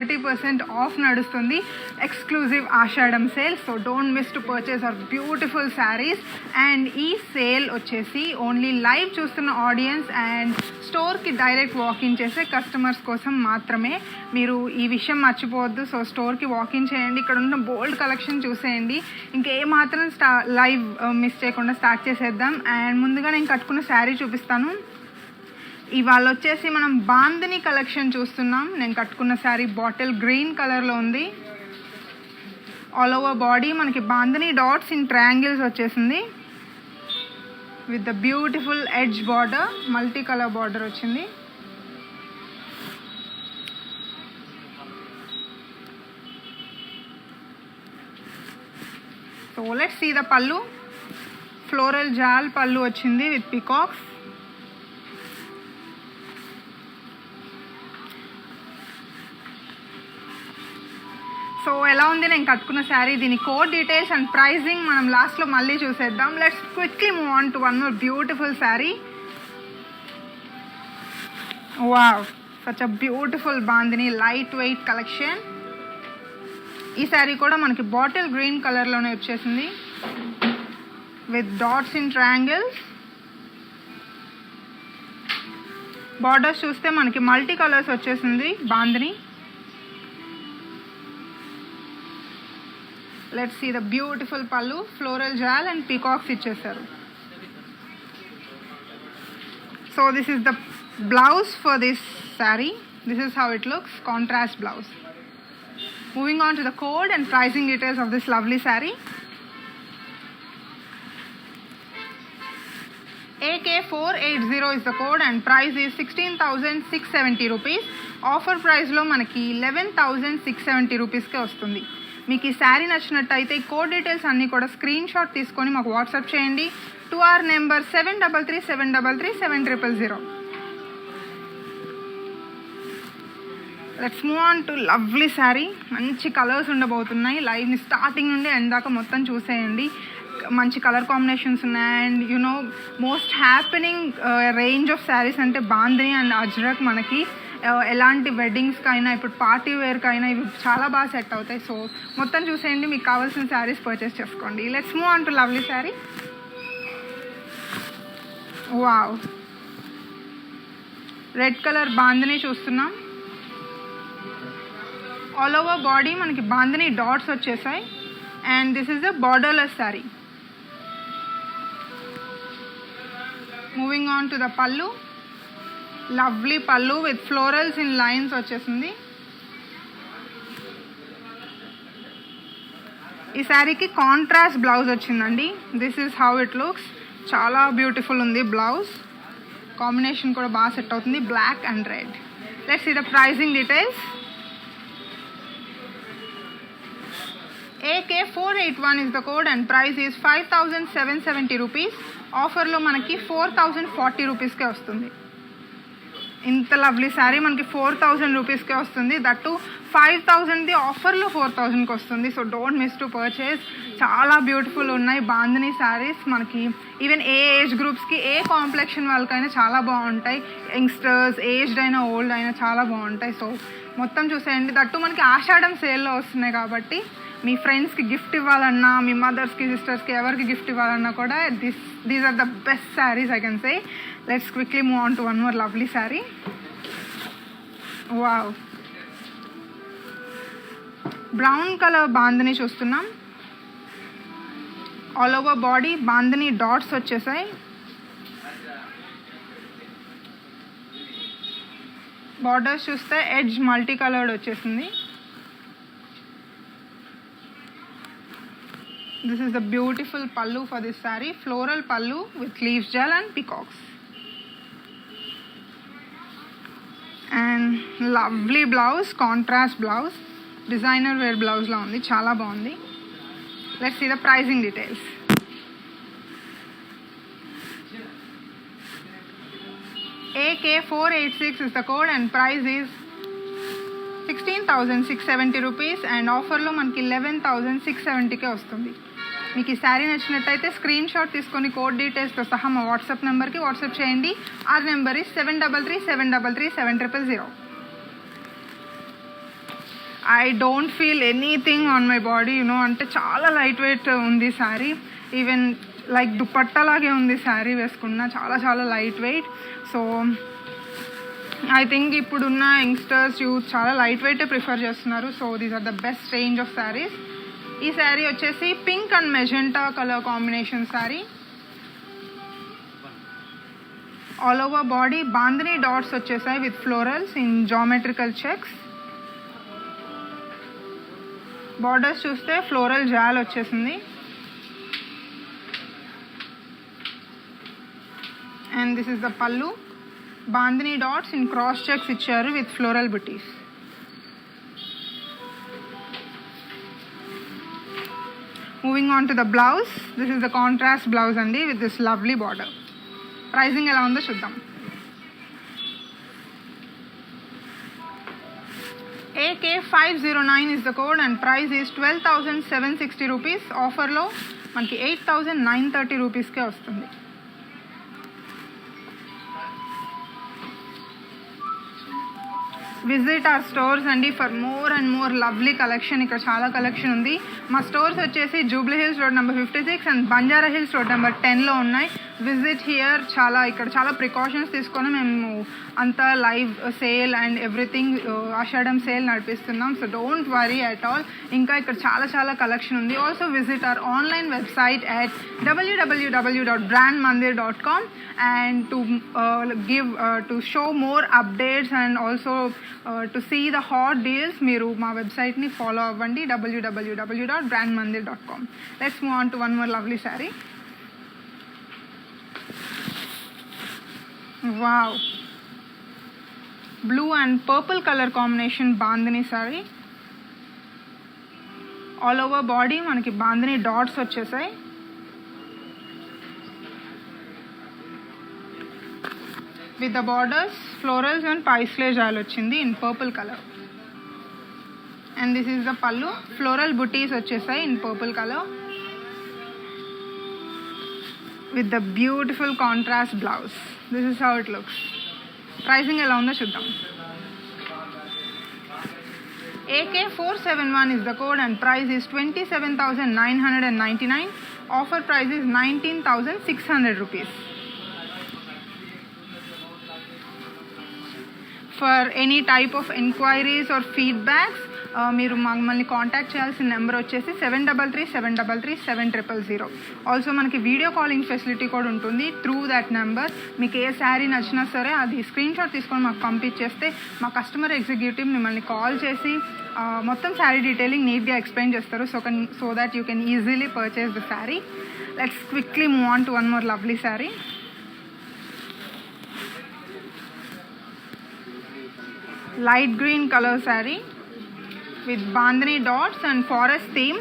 30% off నడుస్తుంది. Exclusive Ashadam sale. So don't miss to purchase our beautiful saris. And ఈ sale వచ్చేసి only live చూస్తున్న audience and స్టోర్కి direct walk in చేసే కస్టమర్స్ కోసం మాత్రమే. మీరు ఈ విషయం మర్చిపోవద్దు. సో స్టోర్కి వాకిన్ చేయండి, ఇక్కడ ఉన్న బోల్డ్ కలెక్షన్ చూసేయండి. ఇంకేమాత్రం లైవ్ మిస్ చేయకుండా స్టార్ట్ చేసేద్దాం. అండ్ ముందుగా నేను కట్టుకున్న శారీ చూపిస్తాను. ఇవాళ వచ్చేసి మనం బాందిని కలెక్షన్ చూస్తున్నాం. నేను కట్టుకున్న శారీ బాటిల్ గ్రీన్ కలర్లో ఉంది. ఆల్ ఓవర్ బాడీ మనకి బాందిని డాట్స్ ఇన్ ట్రయాంగిల్స్ వచ్చేసింది with the beautiful edge border. Multi colour border వచ్చింది. సో లెట్స్ సీ ద పళ్ళు. ఫ్లోరల్ జాల్ పళ్ళు వచ్చింది విత్ పికాక్స్. సో ఎలా ఉంది నేను కట్టుకున్న శారీ, దీని కోడ్ డీటెయిల్స్ అండ్ ప్రైజింగ్ మనం లాస్ట్లో మళ్ళీ చూసేద్దాం. Let's quickly move on to one more beautiful sari. Wow, such a beautiful bandhani light weight collection. ఈ శారీ కూడా మనకి బాటిల్ గ్రీన్ కలర్లోనే వచ్చేసింది with dots in triangles. Borders చూస్తే మనకి మల్టీ కలర్స్ వచ్చేసింది bandhani. Let's see the beautiful pallu, floral jal and peacocks ichesaru. So this is the blouse for this saree. This is how it looks, contrast blouse. Moving on to the code and pricing details of this lovely saree. AK480 is the code and price is 16,670 rupees. Offer price lo manaki 11,670 rupees ke vastundi. మీకు ఈ శారీ నచ్చినట్టయితే ఈ code details అన్నీ కూడా screen shot తీసుకొని మాకు WhatsApp చేయండి to our number 7337337000. Let's move on to lovely sari. మంచి కలర్స్ ఉండబోతున్నాయి. లైవ్ని స్టార్టింగ్ నుండి ఎండ్ దాకా మొత్తం చూసేయండి. మంచి కలర్ కాంబినేషన్స్ ఉన్నాయి. And you know most happening range of saris అంటే బాందిని అండ్ అజ్రక్ మనకి ఎలాంటి వెడ్డింగ్స్కి అయినా ఇప్పుడు పార్టీ వేర్కి అయినా ఇవి చాలా బాగా సెట్ అవుతాయి. సో మొత్తం చూసేయండి, మీకు కావాల్సిన శారీస్ పర్చేస్ చేసుకోండి. Let's move on to lovely sari. Wow, red colour bandhani చూస్తున్నాం. ఆల్ ఓవర్ బాడీ మనకి బాందిని డాట్స్ వచ్చేసాయి. And this is a borderless sari. Moving on to the pallu. Lovely pallu with florals in lines వచ్చేసింది. ఈ శారీకి కాంట్రాస్ట్ బ్లౌజ్ వచ్చిందండి. This is how it looks. చాలా beautiful ఉంది blouse. Combination కూడా బాగా సెట్ అవుతుంది, black and red. Let's see the pricing details. AK481 is the code and price is 5,770 rupees. ఆఫర్లో మనకి 4,040 రూపీస్కే వస్తుంది. ఇంత లవ్లీ శారీ మనకి 4,000 రూపీస్కే వస్తుంది. దట్టు 5,000ది ఆఫర్లో 4,000కి వస్తుంది. So don't miss to purchase. చాలా బ్యూటిఫుల్ ఉన్నాయి బాందిని శారీస్. మనకి even a age గ్రూప్స్కి, A complexion వాళ్ళకైనా చాలా బాగుంటాయి. యంగ్స్టర్స్, ఏజ్డ్ అయినా ఓల్డ్ అయినా చాలా బాగుంటాయి. సో మొత్తం చూసేయండి. దట్టు మనకి ఆషాఢం సేల్లో వస్తున్నాయి కాబట్టి మీ ఫ్రెండ్స్కి గిఫ్ట్ ఇవ్వాలన్నా, మీ మదర్స్కి, సిస్టర్స్కి ఎవరికి గిఫ్ట్ ఇవ్వాలన్నా కూడా these are the best saris I can say. Let's quickly move on to one more lovely sari. Wow, brown colour bandhani చూస్తున్నాం. All over body bandhani dots వచ్చేసాయి. బార్డర్స్ చూస్తే ఎడ్జ్ మల్టీ కలర్డ్ వచ్చేసింది. This is the beautiful pallu for this saree. Floral pallu with leaves gel and peacocks. And lovely blouse, contrast blouse. Designer wear blouse la undi, chala baagundi. Let's see the pricing details. AK486 is the code and price is 16,670 rupees and offerలో మనకి 11,670కే వస్తుంది. మీకు ఈ శారీ నచ్చినట్టయితే screen shot తీసుకొని code డీటెయిల్స్తో సహా మా వాట్సాప్ నెంబర్కి వాట్సాప్ చేయండి. Our number is 7337337000. I don't feel anything on my body అంటే చాలా లైట్ వెయిట్ ఉంది శారీ. ఈవెన్ లైక్ దుపట్టలాగే ఉంది శారీ వేసుకున్న, చాలా చాలా light weight. So I think ఇప్పుడున్న యంగ్స్టర్స్ యూత్ చాలా లైట్ వెయిటే ప్రిఫర్ చేస్తున్నారు. So these are the best range of saris. ఈ శారీ వచ్చేసి pink and magenta colour combination sari. All over body bandhani dots వచ్చేసాయి with florals in geometrical checks. Borders చూస్తే floral jaal వచ్చేసింది. And this is the pallu. Bandhani dots in cross checks ఇచ్చారు with floral butis. Moving on to the blouse. This is the contrast blouse andi with this lovely border. Pricing ela undo chuddam. AK509 is the code and price is 12,760 rupees. Offer lo manaki 8,930 rupees ke vastundi. Visit our stores అండి for more and more lovely collection. ఇక్కడ చాలా collection ఉంది. మా stores వచ్చేసి Jubilee Hills road number 56 and Banjara Hills road number 10లో ఉన్నాయి. Visit here. ఇక్కడ చాలా ప్రికాషన్స్ తీసుకొని మేము అంతా live sale and everything Ashadham sale నడిపిస్తున్నాం. So don't worry at all. ఇంకా ఇక్కడ చాలా చాలా కలెక్షన్ ఉంది. Also visit our online website at www.brandmandir.com and to show more updates and also to see the hot deals మీరు మా వెబ్సైట్ని ఫాలో అవ్వండి, www.brandmandir.com. Let's move on to one more lovely saree. Wow, blue and purple color combination bandhani saree. All over body మనకి bandhani dots వచ్చేసాయి. With the borders, florals and paisley jal వచ్చింది in purple color. And this is the pallu. Floral booties వచ్చేసాయి in purple color. With the beautiful contrast blouse. This is how it looks. Pricing ఎలా ఉందో చూద్దాం. AK471 is the code and price is 27,999. Offer price is 19,600 rupees. For any type of inquiries or feedbacks, మీరు మమ్మల్ని contact చేయాల్సిన number వచ్చేసి 7337337000. Also మనకి video calling facility కూడా ఉంటుంది త్రూ దట్ నెంబర్. మీకు ఏ శారీ నచ్చినా సరే అది స్క్రీన్ షాట్ తీసుకొని మాకు పంపించేస్తే మా కస్టమర్ ఎగ్జిక్యూటివ్ మిమ్మల్ని కాల్ చేసి మొత్తం శారీ డీటెయిలింగ్ నీట్గా ఎక్స్ప్లెయిన్ చేస్తారు. So that you can easily purchase the sari. Let's quickly move on to one more lovely sari. Light green color saree with bandhani dots and forest theme.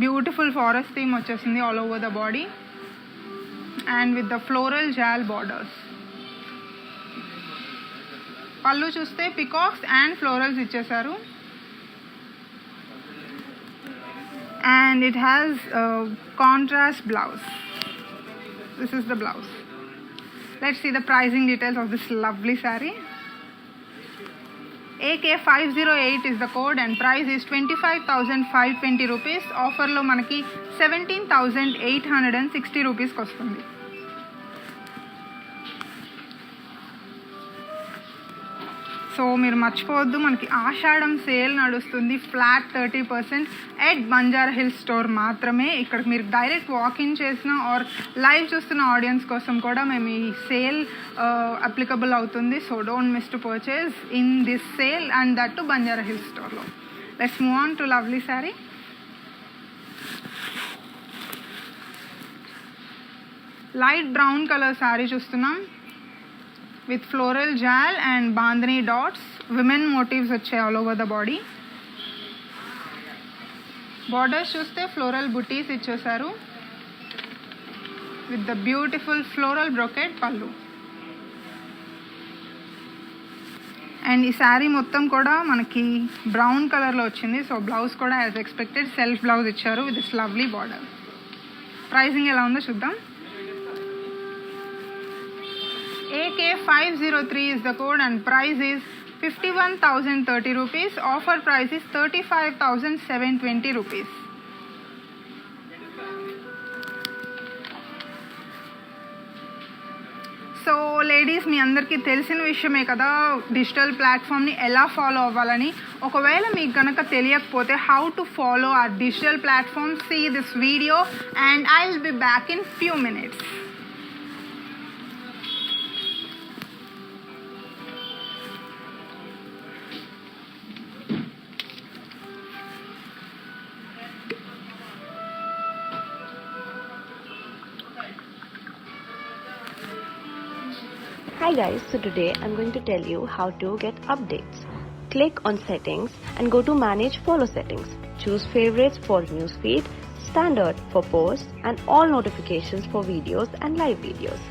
Beautiful forest theme వచ్చేసింది all over the body and with the floral jal borders. పల్లు చూస్తే peacocks and florals ఇచ్చేసారు. And it has a contrast blouse. This is the blouse. Let's see the pricing details of this lovely saree. AK508 is the code and price is 25,520 rupees. Offer lo manaki 17,860 rupees kostundi. So మీరు మర్చిపోవద్దు, మనకి Ashadham sale నడుస్తుంది flat 30% at Banjara Hills store మాత్రమే. ఇక్కడ మీరు direct walk in చేసిన or live చూస్తున్న audience కోసం కూడా మేము ఈ సేల్ అప్లికబుల్ అవుతుంది. So don't miss to purchase in this sale and that too Banjara hills స్టోర్లో. Let's move on to lovely sari. Light brown colour sari చూస్తున్నాం with floral jal and bandhani dots. Women motifs వచ్చాయి all over the body. Borders చూస్తే floral booties ఇచ్చేసారు with the beautiful floral brocade pallu. And ఈ శారీ మొత్తం కూడా మనకి brown కలర్లో వచ్చింది. సో బ్లౌజ్ కూడా యాజ్ ఎక్స్పెక్టెడ్ సెల్ఫ్ బ్లౌజ్ ఇచ్చారు with this lovely border. Pricing ఎలా ఉందో చూద్దాం. AK503 is the code and price is 51,030 rupees. Offer price is 35,720 rupees. So ladies, మీ అందరికీ తెలిసిన విషయమే కదా డిజిటల్ ప్లాట్ఫామ్ని ఎలా ఫాలో అవ్వాలని. ఒకవేళ మీకు కనుక తెలియకపోతే how to follow our digital platform, see this video and I will be back in few minutes. Hi guys, so today I'm going to tell you how to get updates. Click on settings and go to manage follow settings. Choose favorites for newsfeed, standard for posts and all notifications for videos and live videos.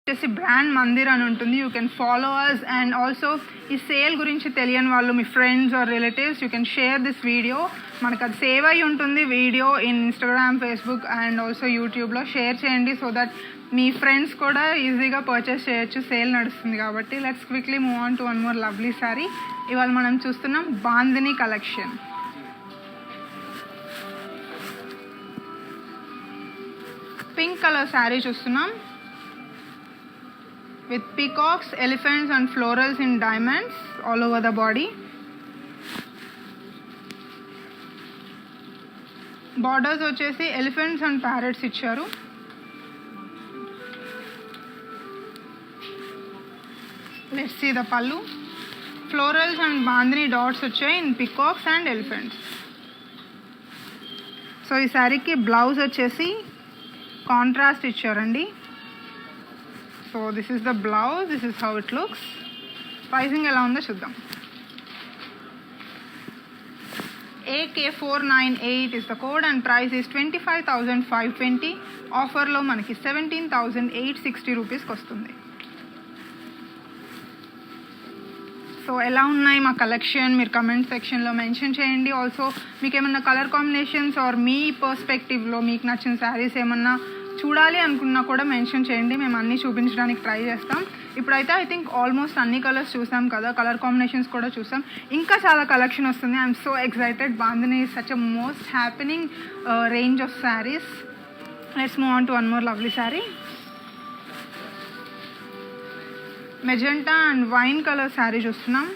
వచ్చేసి brand Mandir అని ఉంటుంది. You can follow us and also ఈ sale గురించి తెలియని వాళ్ళు, మీ friends or relatives, you can share this video. మనకు అది సేవ్ అయి ఉంటుంది video in Instagram, Facebook and also యూట్యూబ్లో షేర్ చేయండి సో దట్ మీ ఫ్రెండ్స్ కూడా ఈజీగా పర్చేస్ చేయొచ్చు. సేల్ నడుస్తుంది కాబట్టి. Let's quickly move on to one more lovely sari. ఇవాళ మనం చూస్తున్నాం bandhani collection. Pink colour sari చూస్తున్నాం with peacocks, elephants and florals in diamonds all over the body. Borders వచ్చేసి elephants and parrots ఇచ్చారు. Let's see the pallu. Florals and bandhani dots వచ్చాయి in peacocks and elephants. So ఈ శారీకి blouse వచ్చేసి contrast ఇచ్చారండి. So this is the blouse, this is how it looks. Pricing ఎలా ఉందో చూద్దాం. AK498 is the code and price is 25,520. ఆఫర్లో మనకి 17,860 రూపీస్కి వస్తుంది. సో ఎలా ఉన్నాయి మా కలెక్షన్ మీరు కమెంట్ సెక్షన్లో మెన్షన్ చేయండి. ఆల్సో మీకు ఏమన్నా కలర్ కాంబినేషన్స్ ఆర్ మీ పర్స్పెక్టివ్లో మీకు నచ్చిన శారీస్ ఏమన్నా చూడాలి అనుకున్నా కూడా మెన్షన్ చేయండి. మేము అన్నీ చూపించడానికి ట్రై చేస్తాం. ఇప్పుడైతే ఐ థింక్ ఆల్మోస్ట్ అన్ని కలర్స్ చూసాం కదా, కలర్ కాంబినేషన్స్ కూడా చూసాం. ఇంకా చాలా కలెక్షన్ వస్తుంది. I'm so excited. Bandhani is such a most happening range of saris. Let's move on to one more lovely sari. Magenta and wine colour sari చూస్తున్నాం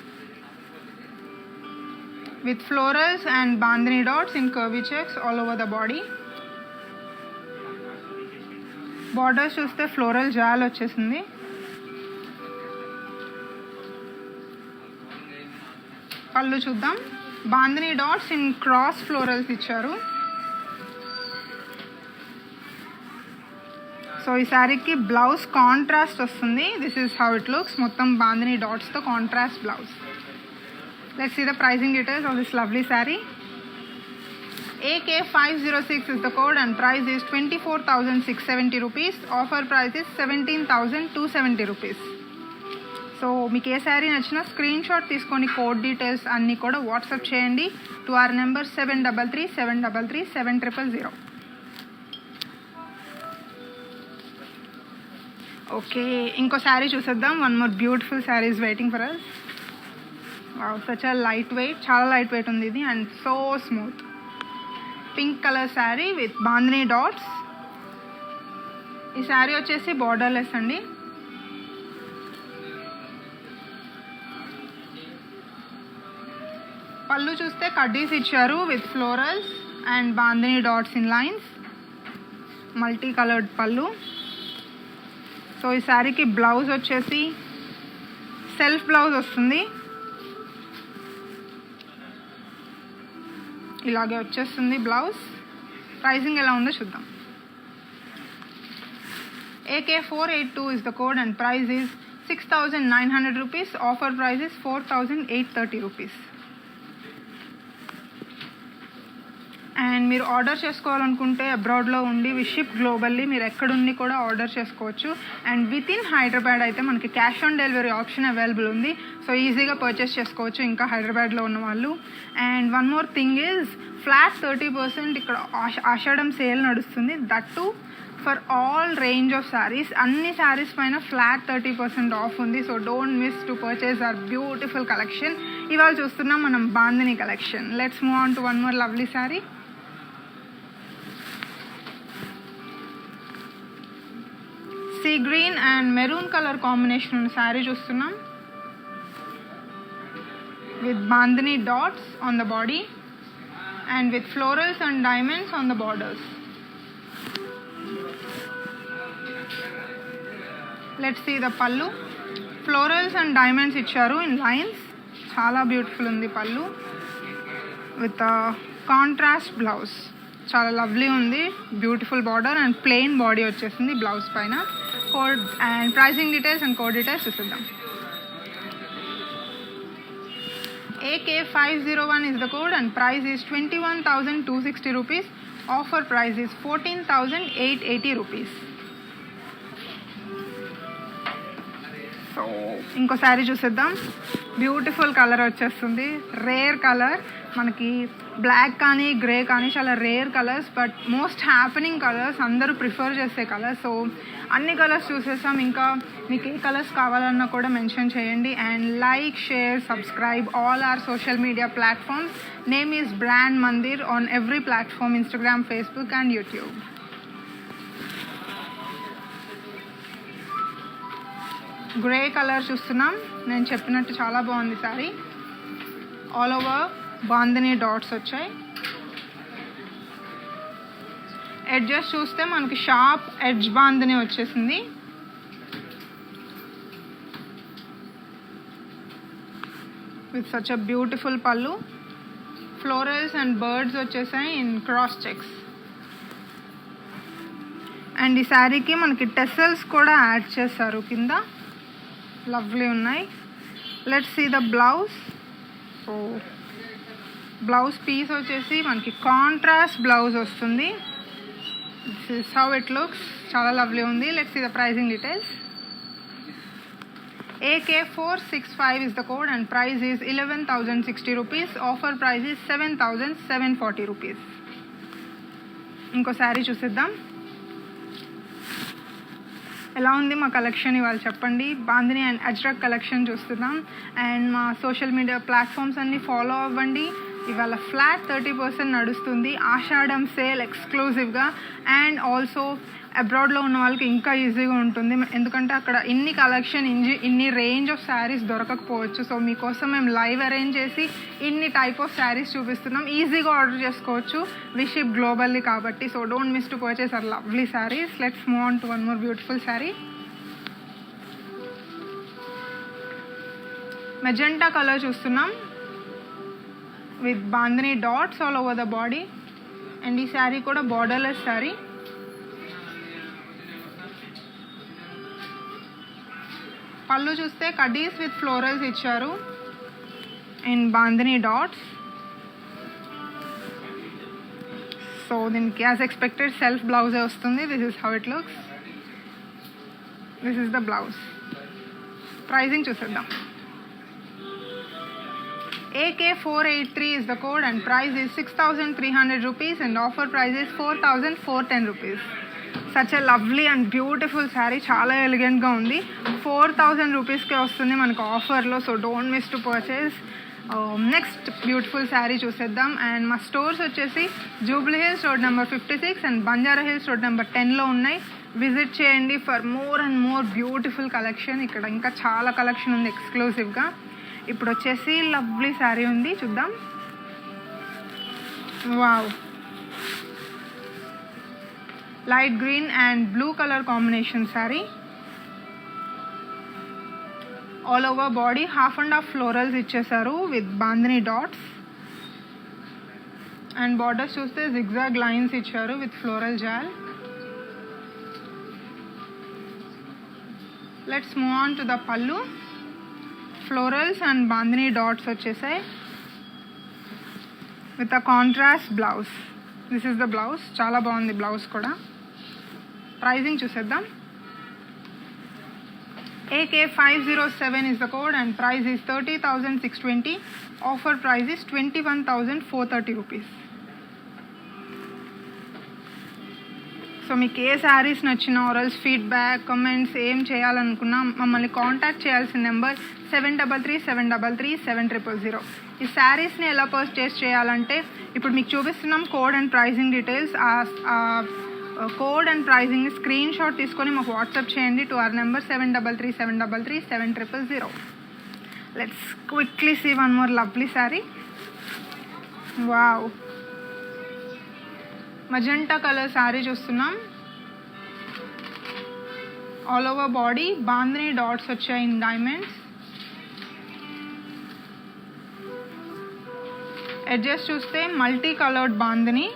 with florals and bandhani dots in curvy checks all over the body. Borders చూస్తే floral jaal వచ్చేసింది. పళ్ళు చూద్దాం. Bandhani dots in cross florals ఇచ్చారు. So ఈ శారీకి blouse contrast వస్తుంది. This is how it looks. మొత్తం బాందిని డాట్స్తో contrast blouse. Let's see the pricing details of this lovely sari. AK506 is the code and price is 24,670 rupees. Offer price is 17,270 rupees. So మీకు ఏ శారీ నచ్చినా screen shot తీసుకొని code details అన్నీ కూడా WhatsApp చేయండి to are number 7337337000. Okay, ఇంకో శారీ చూసేద్దాం. One more beautiful sari is waiting for us. Wow, such a light weight. చాలా లైట్ వెయిట్ ఉంది ఇది and so smooth. Pink colour sari with bandhani dots. ఈ శారీ వచ్చేసి బార్డర్లెస్ అండి. పళ్ళు చూస్తే కడ్డీస్ ఇచ్చారు with florals and bandhani dots in lines. Multi coloured pallu. So ఈ శారీకి బ్లౌజ్ వచ్చేసి సెల్ఫ్ బ్లౌజ్ వస్తుంది. ఇలాగే వచ్చేస్తుంది బ్లౌజ్. ప్రైసింగ్ ఎలా ఉందో చూద్దాం. AK482 is the code and price is 6,900 rupees. Offer price is 4,830 rupees. And మీరు ఆర్డర్ చేసుకోవాలనుకుంటే అబ్రాడ్లో ఉండి వి షిప్ గ్లోబల్లీ, మీరు ఎక్కడుండి కూడా ఆర్డర్ చేసుకోవచ్చు. అండ్ విత్ ఇన్ హైదరాబాద్ అయితే మనకి cash on delivery option available ఉంది. సో ఈజీగా పర్చేస్ చేసుకోవచ్చు ఇంకా హైదరాబాద్లో ఉన్న వాళ్ళు. And one more thing is flat 30% ఇక్కడ ఆషాఢం సేల్ నడుస్తుంది. That to for all range of saris. అన్ని శారీస్ పైన ఫ్లాట్ 30% ఆఫ్ ఉంది. So don't miss to purchase our beautiful collection. ఇవాళ చూస్తున్నాం మనం bandhani collection. Let's move on to one more lovely sari. Sea green and maroon colour combination ఉన్న శారీ చూస్తున్నాం with bandhani dots on the body and with florals and diamonds on the borders. Let's see the pallu. Florals and diamonds icharu in lines. Chala beautiful undi pallu with a contrast blouse. Chala lovely undi, beautiful border and plain body vachesindi blouse paina. Code and pricing details and code details chusidam. AK501 is the code and price is 21,260 rupees. Offer price is 14,880 rupees. So ఇంకో శారీ చూసేద్దాం. Beautiful colour వచ్చేస్తుంది, rare colour. మనకి black కానీ grey కానీ చాలా rare colours, but most happening colours, అందరూ prefer చేసే colours. So అన్ని కలర్స్ చూసేసాం. ఇంకా మీకు ఏ కలర్స్ కావాలన్నా కూడా మెన్షన్ చేయండి. And like, share, subscribe all our social media platforms. Name is brand Mandir on every platform, Instagram, Facebook and YouTube. Grey colour చూస్తున్నాం. నేను చెప్పినట్టు చాలా బాగుంది sari. All over bandhani dots వచ్చాయి. ఎడ్జెస్ చూస్తే మనకి షార్ప్ ఎడ్జ్ బాందిని వచ్చేసింది. విత్ సచ్ అ బ్యూటిఫుల్ పళ్ళు. ఫ్లోరల్స్ అండ్ బర్డ్స్ వచ్చేసాయి ఇన్ క్రాస్ చెక్స్. అండ్ ఈ శారీకి మనకి టెసల్స్ కూడా యాడ్ చేశారు కింద. లవ్లీ ఉన్నాయి. Let's see the blouse. So blouse piece వచ్చేసి మనకి కాంట్రాస్ట్ బ్లౌజ్ వస్తుంది. This is how it looks. చాలా లవ్లీ ఉంది. Let's see the pricing details. AK465 is the code and price is 11,060 rupees. Offer price is 7,740 rupees. ఇంకో శారీ చూసేద్దాం. ఎలా ఉంది మా కలెక్షన్ ఇవాళ చెప్పండి. బాందిని అండ్ అజ్రక్ కలెక్షన్ చూస్తున్నాం. అండ్ మా సోషల్ మీడియా ప్లాట్ఫామ్స్ అన్నీ ఫాలో అవ్వండి. ఇవాళ ఫ్లాట్ 30% నడుస్తుంది. ఆషాఢం సేల్ ఎక్స్క్లూజివ్గా. అండ్ ఆల్సో అబ్రాడ్లో ఉన్న వాళ్ళకి ఇంకా ఈజీగా ఉంటుంది, ఎందుకంటే అక్కడ ఇన్ని కలెక్షన్, ఇన్ని రేంజ్ ఆఫ్ శారీస్ దొరకకపోవచ్చు. సో మీకోసం మేము లైవ్ అరేంజ్ చేసి ఇన్ని టైప్ ఆఫ్ శారీస్ చూపిస్తున్నాం. ఈజీగా ఆర్డర్ చేసుకోవచ్చు. వి షిప్ గ్లోబల్లీ కాబట్టి. So don't miss to purchase our lovely saris. Let's move on to one more beautiful sari. Magenta colour చూస్తున్నాం with bandhani dots all over the body. And ఈ శారీ కూడా borderless sari. Pallu చూస్తే కడ్డీస్ విత్ ఫ్లోరల్స్ ఇచ్చారు ఇన్ బాందిని డాట్స్. సో దీనికి as expected self బ్లౌజే వస్తుంది. This is how it looks. This is the blouse. Pricing చూసేద్దాం. AK483 is the code and price is 6,300 rupees and offer price is 4,410 rupees. Such a lovely and beautiful sari. చాలా ఎలిగెంట్గా ఉంది. 4,000 రూపీస్కే వస్తుంది మనకు ఆఫర్లో. So don't miss to purchase. Next beautiful sari చూసేద్దాం. And మా స్టోర్స్ వచ్చేసి Jubilee Hills road number 56 and Banjara Hills road number 10లో ఉన్నాయి. విజిట్ చేయండి for more and more beautiful collection. ఇక్కడ ఇంకా చాలా కలెక్షన్ ఉంది ఎక్స్క్లూజివ్గా. ఇప్పుడు వచ్చేసి లవ్లీ శారీ ఉంది, చూద్దాం. Wow, light green and blue colour combination sari. All over body half and half florals ఇచ్చేసారు with bandhani dots. And borders చూస్తే జిగ్జాగ్ లైన్స్ ఇచ్చారు with floral jaal. Let's move on to the pallu. Florals and bandhani dots వచ్చేసాయి with a contrast blouse. This is the blouse. చాలా బాగుంది blouse కూడా. Pricing చూసేద్దాం. AK507 is the code and price is 30,620. Offer price is 21,430 rupees. So మీకు ఏ శారీస్ నచ్చినా ఆర్ఎల్స్ feedback comments ఏం చేయాలనుకున్నా మమ్మల్ని కాంటాక్ట్ చేయాల్సిన నెంబర్ 7337337000. ఈ శారీస్ని ఎలా పర్చేస్ చేయాలంటే ఇప్పుడు మీకు చూపిస్తున్నాం code and pricing details. Code and pricing screen shot తీసుకొని మాకు వాట్సాప్ చేయండి to our number 7337337000. Let's quickly see one more lovely sari. Wow, magenta colour sari చూస్తున్నాం. All over body bandhani dots వచ్చాయి ఇన్ డైమండ్స్. ఎడ్జెస్ చూస్తే multi coloured bandhani.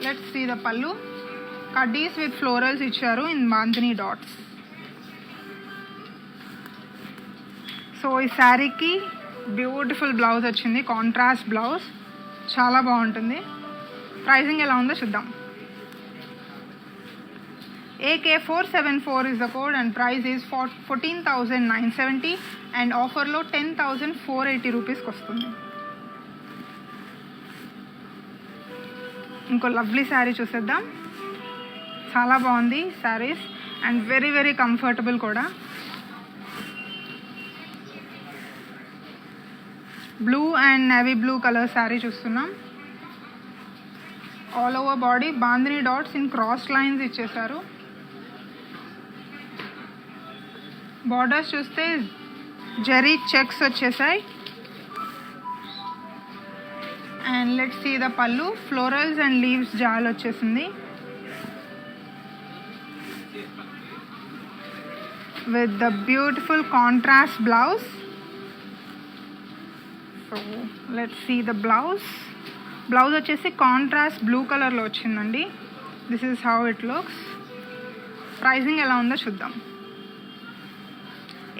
Let's see the pallu. కడ్డీస్ with florals ఇచ్చారు in bandhani dots. So ఈ శారీకి బ్యూటిఫుల్ బ్లౌజ్ వచ్చింది, contrast blouse, చాలా బాగుంటుంది. ప్రైజింగ్ ఎలా ఉందో చూద్దాం. AK474 is the code and price is 14,970 and ఆఫర్లో 10,480 రూపీస్కి వస్తుంది. ఇంకో లవ్లీ శారీ చూసేద్దాం. చాలా బాగుంది saris and very very comfortable కూడా. Blue and navy blue colour sari చూస్తున్నాం. All over body bandhani dots in cross lines ఇచ్చేసారు. బార్డర్స్ చూస్తే జరీ చెక్స్ వచ్చేసాయి. And let's see the pallu. Florals and leaves jaal వచ్చేసింది with the beautiful contrast blouse. So let's see the blouse. Blouse వచ్చేసి contrast blue కలర్లో వచ్చిందండి. This is how it looks. Pricing ఎలా ఉందో చూద్దాం.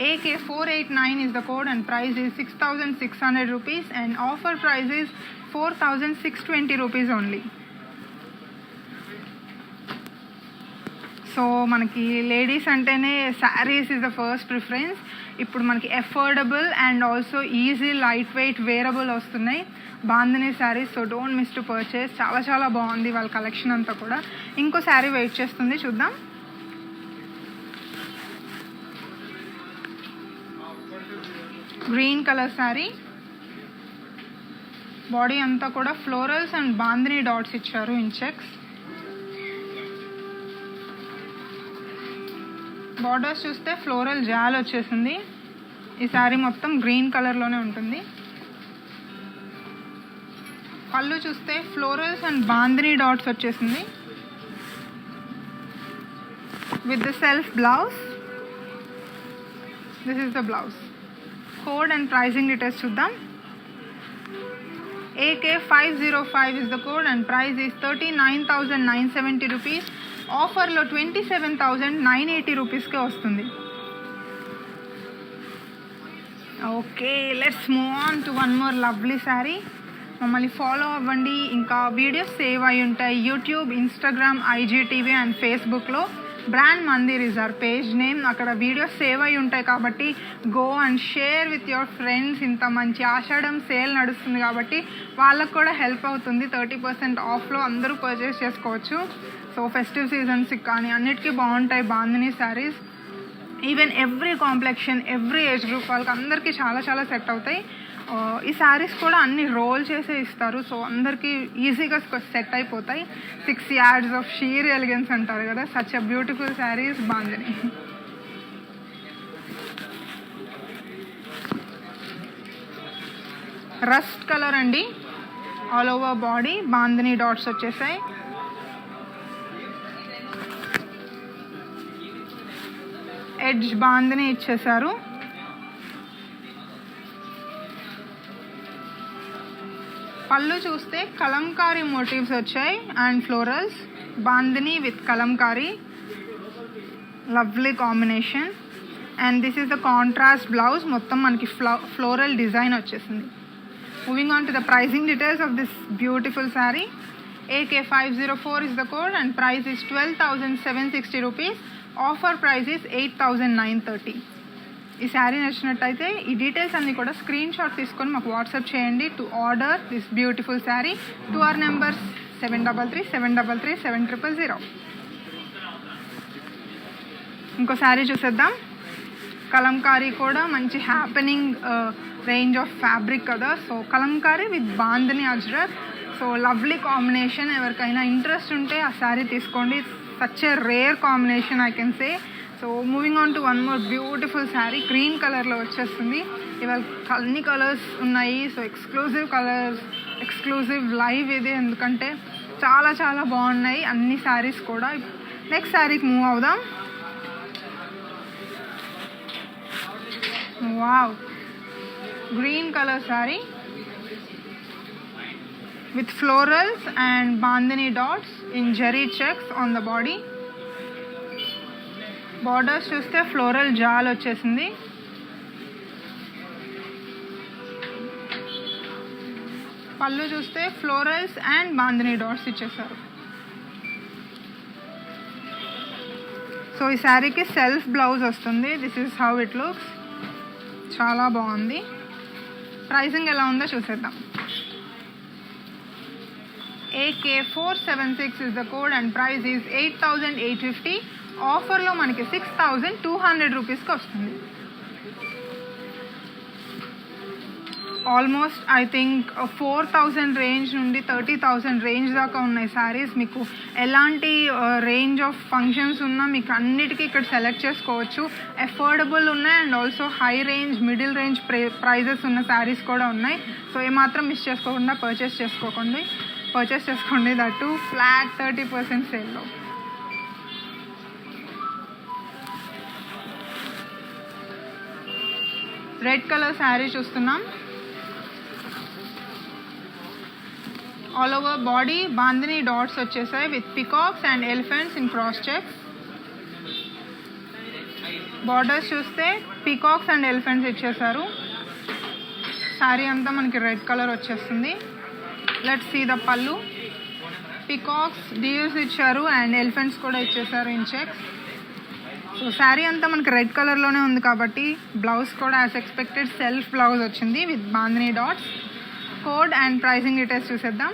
AK489 is the code and price is 6,600 rupees and offer price is 4,620 rupees only. So మనకి ladies అంటేనే saris is the first preference. ఇప్పుడు మనకి affordable and also easy light weight wearable వస్తున్నాయి bandhani saris. So don't miss to purchase. చాలా చాలా బాగుంది వాళ్ళ collection అంతా కూడా. ఇంకో శారీ వెయిట్ చేస్తుంది, చూద్దాం. Green colour sari. బాడీ అంతా కూడా ఫ్లోరల్స్ అండ్ బాందిని డాట్స్ ఇచ్చారు ఇన్ చెక్స్. బార్డర్స్ చూస్తే ఫ్లోరల్ జాల్ వచ్చేసింది. ఈ శారీ మొత్తం గ్రీన్ కలర్లోనే ఉంటుంది. పళ్ళు చూస్తే ఫ్లోరల్స్ అండ్ బాందిని డాట్స్ వచ్చేసింది with the self blouse. This is the blouse. Code and pricing details చూద్దాం. AK505 is the code and price is 39,970 rupees. ఆఫర్లో 27,980 రూపీస్కే వస్తుంది. Okay, let's move on to one more lovely sari. మమ్మల్ని follow అవ్వండి, ఇంకా videos save అయి ఉంటాయి YouTube, Instagram, IGTV and ఫేస్బుక్లో. Brand Mandir is our page name. అక్కడ వీడియోస్ సేవ్ అయి ఉంటాయి కాబట్టి go and share with your friends. ఇంత మంచి ఆషాఢం సేల్ నడుస్తుంది కాబట్టి వాళ్ళకు కూడా హెల్ప్ అవుతుంది. 30% ఆఫ్లో అందరూ పర్చేస్ చేసుకోవచ్చు. సో ఫెస్టివ్ సీజన్స్కి కానీ అన్నిటికీ బాగుంటాయి bandhani saris. Even every complexion, every age group వాళ్ళకి అందరికీ చాలా చాలా సెట్ అవుతాయి. ఈ శారీస్ కూడా అన్ని రోల్ చేసే ఇస్తారు. సో అందరికీ ఈజీగా సెట్ అయిపోతాయి. 6 yards ఆఫ్ షీర్ ఎలిగెన్స్ అంటారు కదా, such a beautiful saris bandhani. Rust colour అండి. All over body bandhani dots వచ్చేసాయి. ఎడ్జ్ బాందిని ఇచ్చేసారు. పళ్ళు చూస్తే కలంకారీ మోటివ్స్ వచ్చాయి and florals. Bandhani with Kalamkari, lovely combination. And this is the contrast blouse. మొత్తం మనకి ఫ్లోరల్ డిజైన్ వచ్చేసింది. Moving on to the pricing details of this beautiful sari. AK504 is the code and price is 12,760 rupees. Offer price is 8,930. ఈ శారీ నచ్చినట్టయితే ఈ details అన్నీ కూడా screen shot తీసుకొని మాకు వాట్సాప్ చేయండి to order this beautiful sari to our numbers 7337337000. ఇంకో శారీ చూసేద్దాం. కలంకారీ కూడా మంచి హ్యాపెనింగ్ రేంజ్ ఆఫ్ ఫ్యాబ్రిక్ కదా. So Kalamkari with bandhani Ajrakh. So lovely combination. ఎవరికైనా ఇంట్రెస్ట్ ఉంటే ఆ శారీ తీసుకోండి. Such a rare combination I can say. So moving on to one more beautiful sari. Green కలర్లో వచ్చేస్తుంది. ఇవాళ అన్ని కలర్స్ ఉన్నాయి. So exclusive colours, exclusive live ఇది, ఎందుకంటే చాలా చాలా బాగున్నాయి అన్ని శారీస్ కూడా. నెక్స్ట్ శారీకి మూవ్ అవుదాం. Wow, green colour sari with florals and bandhani dots in zari checks on the body. Borders చూస్తే ఫ్లోరల్ జాల్ వచ్చేసింది. పళ్ళు చూస్తే ఫ్లోరల్స్ అండ్ బాంధనీ డాట్స్ ఇచ్చేసారు. సో ఈ శారీకి సెల్ఫ్ బ్లౌజ్ వస్తుంది. This is how it looks. చాలా బాగుంది. ప్రైసింగ్ ఎలా ఉందో చూసేద్దాం. AK476 is the code and price is 8,850. ఆఫర్లో మనకి 6,200 రూపీస్కి వస్తుంది. ఆల్మోస్ట్ ఐ థింక్ 4,000 రేంజ్ నుండి 30,000 రేంజ్ దాకా ఉన్నాయి శారీస్. మీకు ఎలాంటి రేంజ్ ఆఫ్ ఫంక్షన్స్ ఉన్నా మీకు అన్నిటికీ ఇక్కడ సెలెక్ట్ చేసుకోవచ్చు. అఫోర్డబుల్ ఉన్నాయి and also high range, middle range prices ఉన్న శారీస్ కూడా ఉన్నాయి. సో ఏమాత్రం మిస్ చేసుకోకుండా పర్చేస్ చేసుకోండి. దట్టు ఫ్లాట్ 30% సేల్లో. రెడ్ కలర్ శారీ చూస్తున్నాం. All over body bandhani dots వచ్చేసాయి with peacocks and elephants in cross checks. Borders చూస్తే పికాక్స్ అండ్ ఎలిఫెంట్స్ ఇచ్చేసారు. శారీ అంతా మనకి రెడ్ కలర్ వచ్చేస్తుంది. Let's see the pallu. Peacocks డీల్స్ ఇచ్చారు అండ్ ఎలిఫెంట్స్ కూడా ఇచ్చేసారు ఇన్ చెక్స్. సో శారీ అంతా మనకి రెడ్ కలర్లోనే ఉంది కాబట్టి బ్లౌజ్ కూడా యాజ్ ఎక్స్పెక్టెడ్ సెల్ఫ్ బ్లౌజ్ వచ్చింది with bandhani dots. Code and pricing details చూసేద్దాం.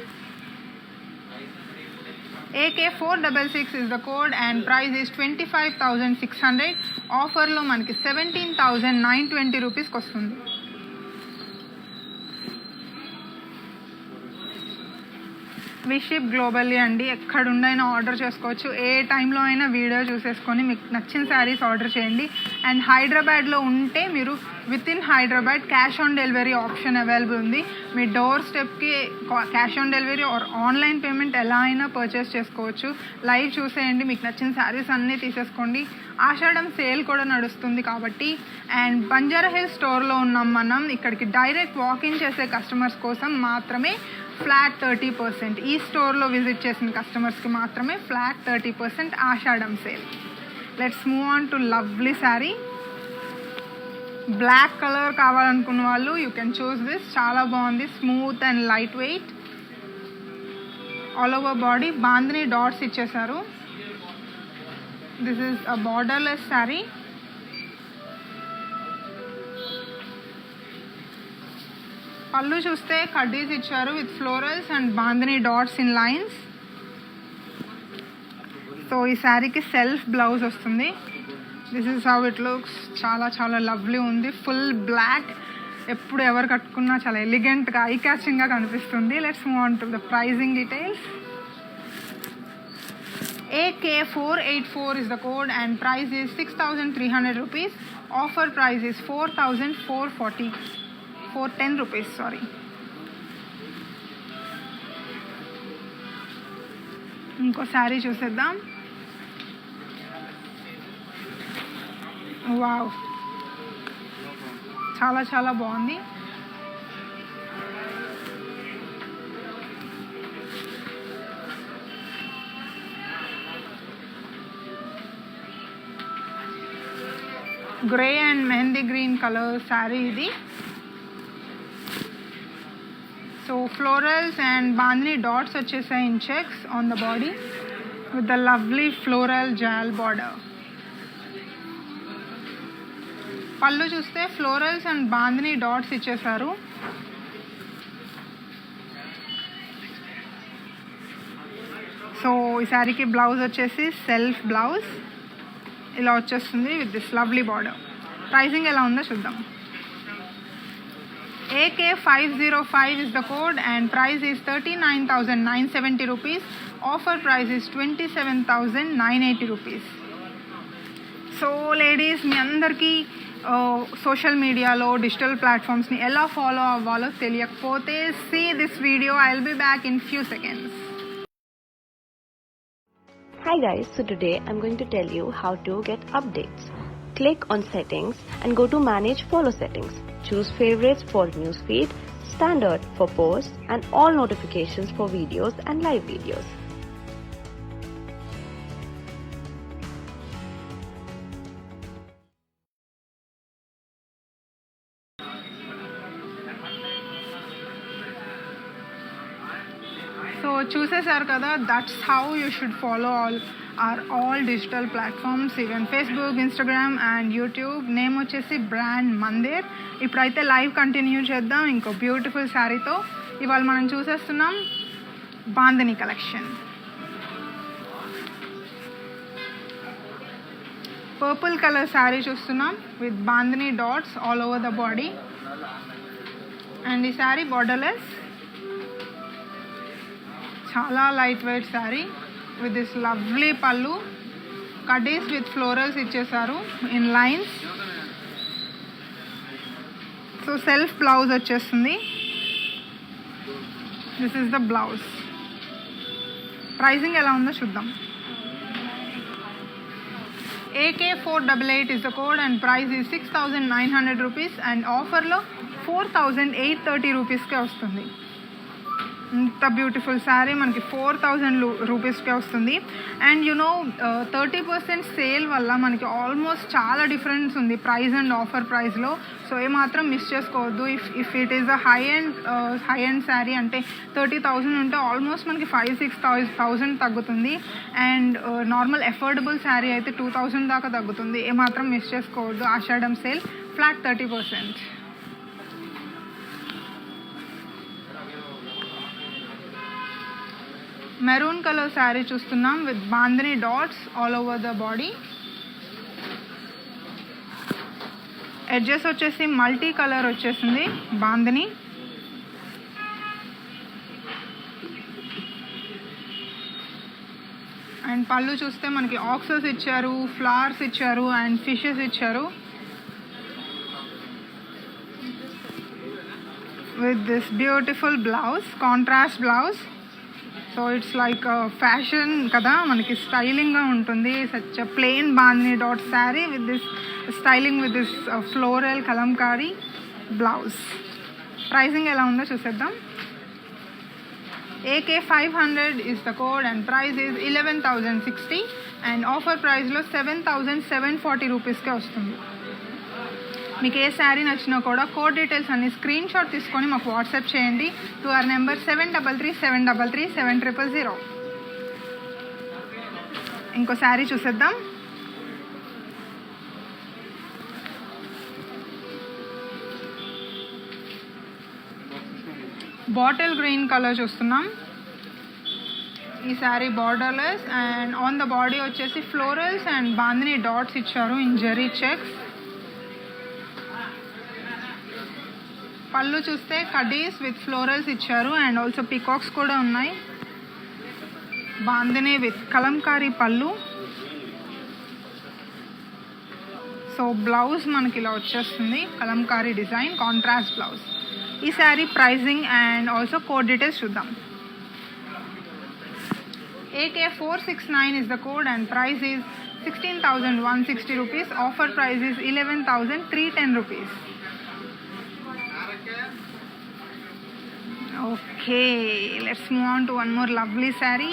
AK466 is the code and price is 25,600. ఆఫర్లో మనకి 17,920 రూపీస్కి వస్తుంది. వి షిప్ గ్లోబల్లీ అండి. ఎక్కడుండైనా ఆర్డర్ చేసుకోవచ్చు. ఏ టైంలో అయినా వీడియో చూసేసుకొని మీకు నచ్చిన శారీస్ ఆర్డర్ చేయండి. అండ్ హైదరాబాద్లో ఉంటే మీరు within Hyderabad cash on delivery option available ఉంది. మీ డోర్ స్టెప్కి cash on delivery or online payment ఎలా అయినా పర్చేస్ చేసుకోవచ్చు. లైవ్ చూసేయండి, మీకు నచ్చిన శారీస్ అన్నీ తీసేసుకోండి. ఆషాఢం సేల్ కూడా నడుస్తుంది కాబట్టి. అండ్ బంజారా హిల్స్ స్టోర్లో ఉన్నాం మనం. ఇక్కడికి డైరెక్ట్ వాకింగ్ చేసే కస్టమర్స్ కోసం మాత్రమే ఫ్లాట్ 30%. ఈ స్టోర్లో విజిట్ చేసిన కస్టమర్స్కి మాత్రమే flat 30% Ashadham sale. Let's move on to lovely sari. Black colour కావాలనుకున్న వాళ్ళు యూ కెన్ చూస్ దిస్. చాలా బాగుంది, smooth and light weight. All over body bandhani dots ఇచ్చేసారు. This is a borderless sari. Pallu చూస్తే కడ్డీస్ ఇచ్చారు with florals and bandhani dots in lines. So ఈ శారీకి సెల్ఫ్ బ్లౌజ్ వస్తుంది. This is how it looks. చాలా చాలా లవ్లీ ఉంది. Full black. ఎప్పుడు ఎవరు కట్టుకున్నా చాలా ఎలిగెంట్గా, ఐ క్యాచింగ్గా కనిపిస్తుంది. Let's move on to the pricing details. AK484 is the code and price is 6,300 rupees. Offer price is 4,410 rupees. Sorry. ఇంకో శారీ చూసేద్దాం. వావ్, చాలా చాలా బాగుంది. Grey and mehndi green colour sari ఇది. So florals and bandhani dots వచ్చేసాయి in checks on the body with the lovely floral jaal border. Pallu చూస్తే florals and bandhani dots ఇచ్చేసారు. So ఈ శారీకి బ్లౌజ్ వచ్చేసి సెల్ఫ్ బ్లౌజ్ ఇలా వచ్చేస్తుంది with this lovely border. Pricing ఎలా ఉందో చూద్దాం. AK505 is the code and price is 39,970 rupees. Offer price is 27,980 rupees. So ladies, మీ అందరికీ సోషల్ మీడియాలో డిజిటల్ ప్లాట్ఫామ్స్ని ఎలా ఫాలో అవ్వాలో తెలియకపోతే see this video. I will be back in few seconds. Hi guys, so today I'm going to tell you how to get updates. Click on settings and go to manage follow settings. Choose favorites for newsfeed, standard for posts and all notifications for videos and live videos. So చూసేశారు కదా, that's how you should follow all digital platforms, even Facebook, Instagram and YouTube. Name వచ్చేసి brand Mandir. ఇప్పుడైతే live continue చేద్దాం ఇంకో beautiful శారీతో. ఇవాళ మనం చూసేస్తున్నాం bandhani collection. Purple colour sari చూస్తున్నాం with bandhani dots all over the body. And ఈ శారీ బార్డర్లెస్, చాలా light weight sari with this lovely pallu. కడీస్ విత్ ఫ్లోరల్స్ ఇచ్చేసారు in lines. So self blouse వచ్చేస్తుంది. This is the blouse. Pricing ఎలా ఉందో చూద్దాం. AK488 is the code and price is 6,900 rupees and offerలో 4,830 రూపీస్కే వస్తుంది. ఇంత బ్యూటిఫుల్ శారీ మనకి 4,000 రూపీస్కే వస్తుంది. అండ్ 30% సేల్ వల్ల మనకి ఆల్మోస్ట్ చాలా డిఫరెన్స్ ఉంది ప్రైస్ అండ్ ఆఫర్ ప్రైస్లో. సో ఏమాత్రం మిస్ చేసుకోవద్దు. If it is a high end sari అంటే 30,000 ఉంటే ఆల్మోస్ట్ మనకి 5,000-6,000 తగ్గుతుంది. అండ్ నార్మల్ అఫోర్డబుల్ శారీ అయితే 2,000 దాకా తగ్గుతుంది. ఏమాత్రం మిస్ చేసుకోవద్దు. Ashadham sale flat 30%. Maroon colour sari చూస్తున్నాం with bandhani dots all over the body. Edges వచ్చేసి మల్టీ కలర్ వచ్చేసింది బాందిని. అండ్ పళ్ళు చూస్తే మనకి ఆక్సెస్ ఇచ్చారు, ఫ్లవర్స్ ఇచ్చారు అండ్ ఫిషెస్ ఇచ్చారు with this beautiful blouse, contrast blouse. So it's like fashion కదా, మనకి స్టైలింగ్గా ఉంటుంది. Such plain bandhani dot sari with this styling with this floral Kalamkari blouse. Pricing ఎలా ఉందో చూసేద్దాం. AK500 is the code and price is 11,060 and offer ప్రైస్లో 7,740 రూపీస్కే వస్తుంది. మీకు ఏ శారీ నచ్చినా కూడా కోడ్ డీటెయిల్స్ అన్ని స్క్రీన్ షాట్ తీసుకొని మాకు వాట్సాప్ చేయండి టు అవర్ నెంబర్ 7337337000. ఇంకో శారీ చూసేద్దాం. బాటిల్ గ్రీన్ కలర్ చూస్తున్నాం. ఈ sari borderless and on the body వచ్చేసి ఫ్లోరల్స్ అండ్ బాందిని డాట్స్ ఇచ్చారు ఇన్ జెరీ చెక్స్. పళ్ళు చూస్తే కడీస్ విత్ ఫ్లోరల్స్ ఇచ్చారు అండ్ ఆల్సో పీకాక్స్ కూడా ఉన్నాయి. బాందిని విత్ కలంకారీ పళ్ళు. సో బ్లౌజ్ మనకి ఇలా వచ్చేస్తుంది కలంకారీ డిజైన్, కాంట్రాస్ట్ బ్లౌజ్. ఈ sari pricing and also code details చూద్దాం. AK469 is the code and price is 16,160 rupees. Offer price is 11,310 rupees. Okay, let's move on to one more lovely sari.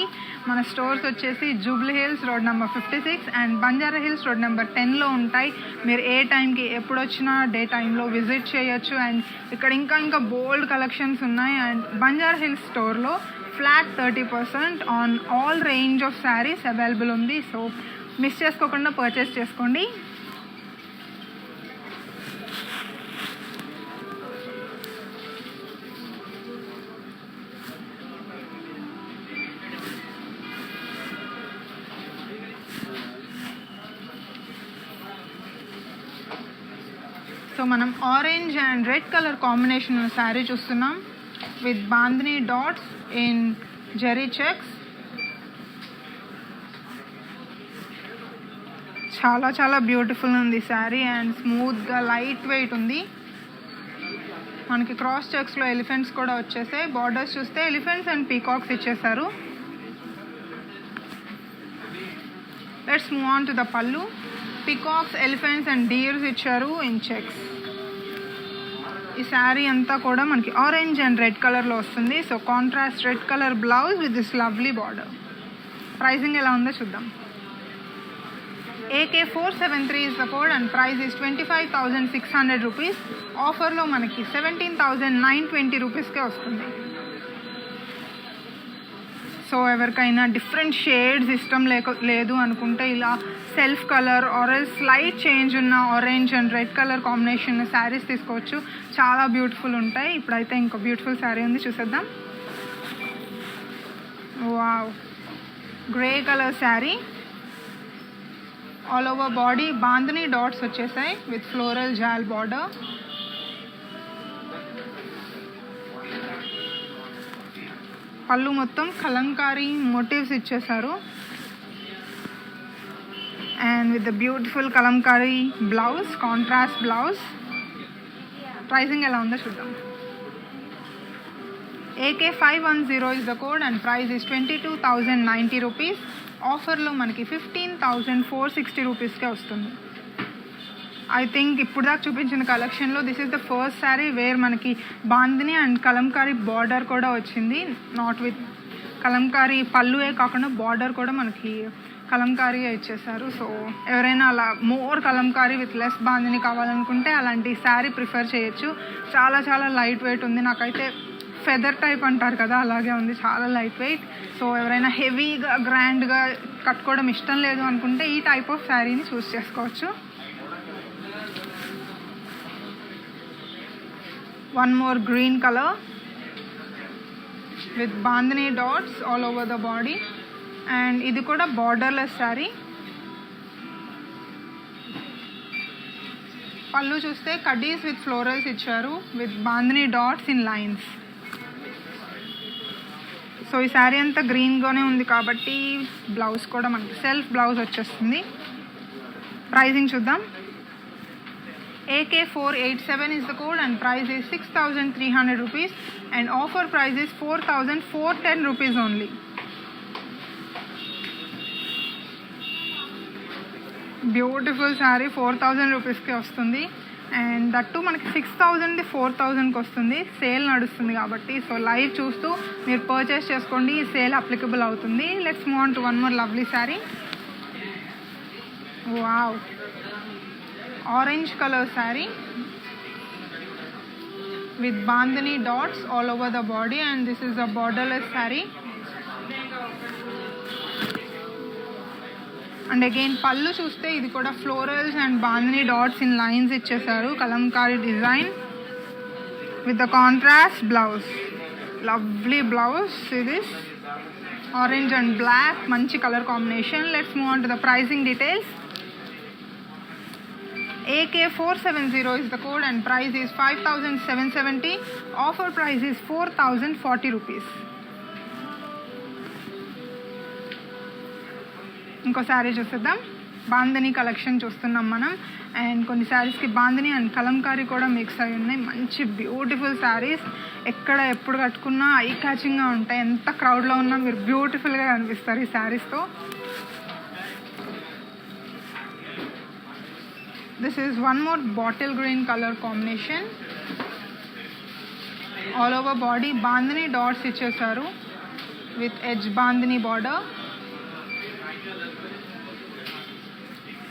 మన stores వచ్చేసి Jubilee Hills road number 56 and Banjara Hills road number 10లో ఉంటాయి. మీరు ఏ టైంకి ఎప్పుడు వచ్చినా day టైంలో విజిట్ చేయొచ్చు. అండ్ ఇక్కడ ఇంకా బోల్డ్ కలెక్షన్స్ ఉన్నాయి. అండ్ బంజారా హిల్స్ స్టోర్లో flat 30% on all range of saris available ఉంది. సో మిస్ చేసుకోకుండా పర్చేస్ చేసుకోండి. సో మనం orange and red colour combination ఉన్న శారీ చూస్తున్నాం with bandhani dots in zari checks. చాలా చాలా బ్యూటిఫుల్ ఉంది శారీ అండ్ స్మూత్గా లైట్ వెయిట్ ఉంది. మనకి క్రాస్ చెక్స్లో ఎలిఫెంట్స్ కూడా వచ్చేసాయి. బార్డర్స్ చూస్తే ఎలిఫెంట్స్ అండ్ పీకాక్స్ ఇచ్చేసారు. Let's move on to the pallu. Peacocks, elephants and deers ఇచ్చారు ఇన్ చెక్స్. ఈ శారీ అంతా కూడా మనకి ఆరెంజ్ అండ్ రెడ్ కలర్లో వస్తుంది. So contrast red colour blouse with this lovely border. Pricing ఎలా ఉందో చూద్దాం. AK473 is the code and price is 25,600 rupees. ఆఫర్లో మనకి 17,920 రూపీస్కే వస్తుంది. సో ఎవరికైనా డిఫరెంట్ షేడ్స్ ఇష్టం లేదు అనుకుంటే ఇలా self colour or slight change ఉన్న orange and red colour combination saris తీసుకోవచ్చు. చాలా బ్యూటిఫుల్ ఉంటాయి. ఇప్పుడైతే ఇంకో బ్యూటిఫుల్ శారీ ఉంది, చూసేద్దాం. Wow, grey colour sari. All over body bandhani dots వచ్చేసాయి విత్ ఫ్లోరల్ జాల్ బార్డర్. పళ్ళు మొత్తం కలంకారీ మోటివ్స్ ఇచ్చేసారు and with the beautiful Kalamkari blouse, contrast blouse. Pricing ఎలా ఉందో చూద్దాం. AK510 is the code and price is 22,090 rupees. ఆఫర్లో మనకి 15,460 రూపీస్కే వస్తుంది. ఐ థింక్ ఇప్పుడు దాకా చూపించిన కలెక్షన్లో this is the first sari where మనకి బాందిని అండ్ కలంకారీ బార్డర్ కూడా వచ్చింది. నాట్ విత్ కలంకారీ పళ్ళువే కాకుండా బార్డర్ కూడా మనకి కలంకారీ ఇచ్చేసారు. సో ఎవరైనా అలా more Kalamkari with less bandhani కావాలనుకుంటే అలాంటి శారీ ప్రిఫర్ చేయొచ్చు. చాలా చాలా లైట్ వెయిట్ ఉంది. నాకైతే ఫెదర్ టైప్ అంటారు కదా, అలాగే ఉంది, చాలా లైట్ వెయిట్. సో ఎవరైనా హెవీగా గ్రాండ్గా కట్టుకోవడం ఇష్టం లేదు అనుకుంటే ఈ టైప్ ఆఫ్ శారీని చూస్ చేసుకోవచ్చు. One more green colour with bandhani dots all over the body and ఇది కూడా బార్డర్లెస్ శారీ. పళ్ళు చూస్తే కడ్డీస్ విత్ ఫ్లోరల్స్ ఇచ్చారు with bandhani dots in lines. So ఈ శారీ అంతా గ్రీన్గానే ఉంది కాబట్టి బ్లౌజ్ కూడా మనకి సెల్ఫ్ బ్లౌజ్ వచ్చేస్తుంది. ప్రైజింగ్ చూద్దాం. AK487 is the code and price is 6,300 rupees and offer price is 4,410 rupees only. Beautiful sari 4,000 రూపీస్కి వస్తుంది అండ్ దట్టు మనకి 6,000 4,000కి వస్తుంది. సేల్ నడుస్తుంది కాబట్టి సో లైవ్ చూస్తూ మీరు పర్చేస్ చేసుకోండి, ఈ సేల్ అప్లికబుల్ అవుతుంది. Let's move on to one more lovely sari. Wow, orange color saree with bandhani dots all over the body and this is a borderless saree. And again pallu chuste idi kuda florals and bandhani dots in lines ichesaru, kalamkari design with the contrast blouse. Lovely blouse. See this orange and black, manchi color combination. Let's move on to the pricing details. AK470 is the code and price is 5,770. Offer price is 4,040 rupees. ఇంకో శారీ చూసేద్దాం. Bandhani collection చూస్తున్నాం మనం and కొన్ని శారీస్కి bandhani and Kalamkari కూడా mix అయి ఉన్నాయి. మంచి బ్యూటిఫుల్ శారీస్, ఎక్కడ ఎప్పుడు కట్టుకున్నా ఐ క్యాచింగ్గా ఉంటాయి. ఎంత క్రౌడ్లో ఉన్నా మీరు బ్యూటిఫుల్గా కనిపిస్తారు ఈ శారీస్తో. This is one more bottle green color combination. All over body bandhani dots ichesaru with edge bandhani border.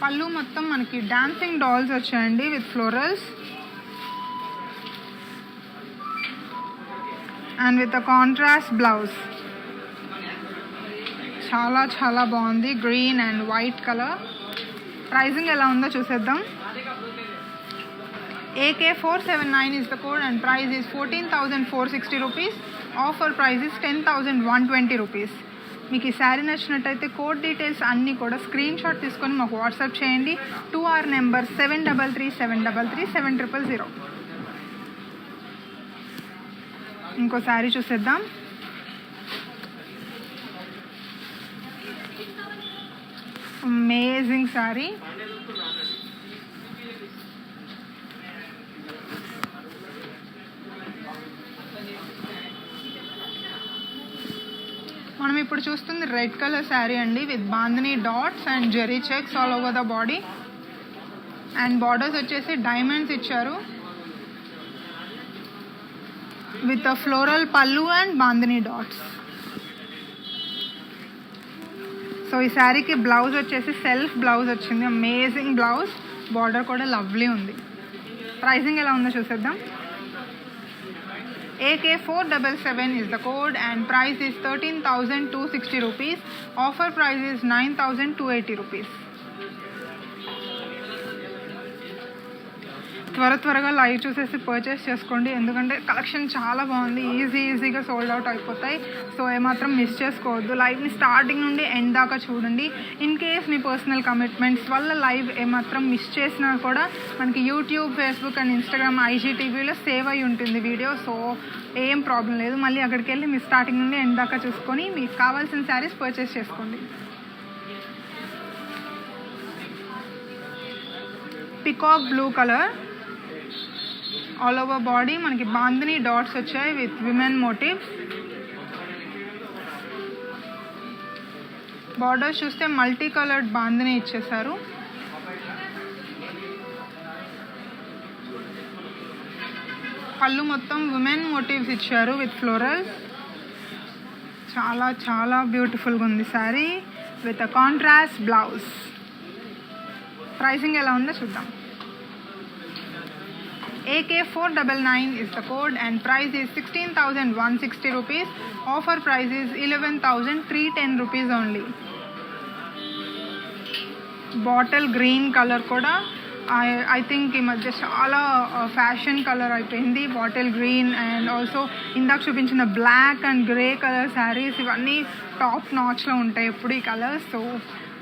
Pallu mottam manaki dancing dolls vachayandi with florals and with a contrast blouse. Chala chala bagundi, green and white color. Pricing ఎలా ఉందో చూసేద్దాం. AK479 is the code and price is 14,460 rupees. Offer price is 10,120 rupees. మీకు ఈ శారీ నచ్చినట్టయితే code details అన్నీ కూడా screen shot తీసుకొని మాకు వాట్సాప్ చేయండి టు అవర్ నెంబర్ 7337337000. ఇంకో శారీ చూసేద్దాం. అమేజింగ్ శారీ. మనం ఇప్పుడు చూస్తుంది రెడ్ కలర్ శారీ అండి with bandhani dots and zari checks all over the body and borders వచ్చేసి డైమండ్స్ ఇచ్చారు with a floral pallu and bandhani dots. So ఈ శారీకి బ్లౌజ్ వచ్చేసి సెల్ఫ్ బ్లౌజ్ వచ్చింది. Amazing blouse. బార్డర్ కూడా లవ్లీ ఉంది. ప్రైసింగ్ ఎలా ఉందో చూసేద్దాం. AK477 is the code and price is 13,260 rupees. Offer price is 9,280 rupees. త్వరగా లైవ్ చూసేసి పర్చేస్ చేసుకోండి, ఎందుకంటే కలెక్షన్ చాలా బాగుంది. ఈజీగా సోల్డ్ అవుట్ అయిపోతాయి. సో ఏమాత్రం మిస్ చేసుకోవద్దు. లైవ్ని స్టార్టింగ్ నుండి ఎండ్ దాకా చూడండి. ఇన్ కేస్ మీ పర్సనల్ కమిట్మెంట్స్ వల్ల లైవ్ ఏమాత్రం మిస్ చేసినా కూడా మనకి యూట్యూబ్, ఫేస్బుక్ అండ్ ఇన్స్టాగ్రామ్, IGTVలో సేవ్ అయి ఉంటుంది వీడియో. సో ఏం ప్రాబ్లం లేదు. మళ్ళీ అక్కడికి వెళ్ళి మీ స్టార్టింగ్ నుండి ఎండ్ దాకా చూసుకొని మీకు కావాల్సిన శారీస్ పర్చేస్ చేసుకోండి. Peacock blue colour all over body మనకి బాందిని డాట్స్ వచ్చాయి విత్ విమెన్ మోటివ్స్. బార్డర్స్ చూస్తే మల్టీ కలర్డ్ బాందిని ఇచ్చేసారు. పళ్ళు మొత్తం విమెన్ మోటివ్స్ ఇచ్చారు విత్ ఫ్లోరల్స్. చాలా బ్యూటిఫుల్గా ఉంది sari with a contrast blouse. Pricing ఎలా ఉందో చూద్దాం. AK499 is the code and price is 16,160 rupees. Offer price is 11,310 rupees only. Bottle green colour కూడా ఐ థింక్ ఈ మధ్య చాలా ఫ్యాషన్ కలర్ అయిపోయింది. బాటిల్ గ్రీన్ అండ్ ఆల్సో ఇందాక చూపించిన black and grey colour saris ఇవన్నీ టాప్ నాచ్లో ఉంటాయి ఎప్పుడు ఈ కలర్స్. సో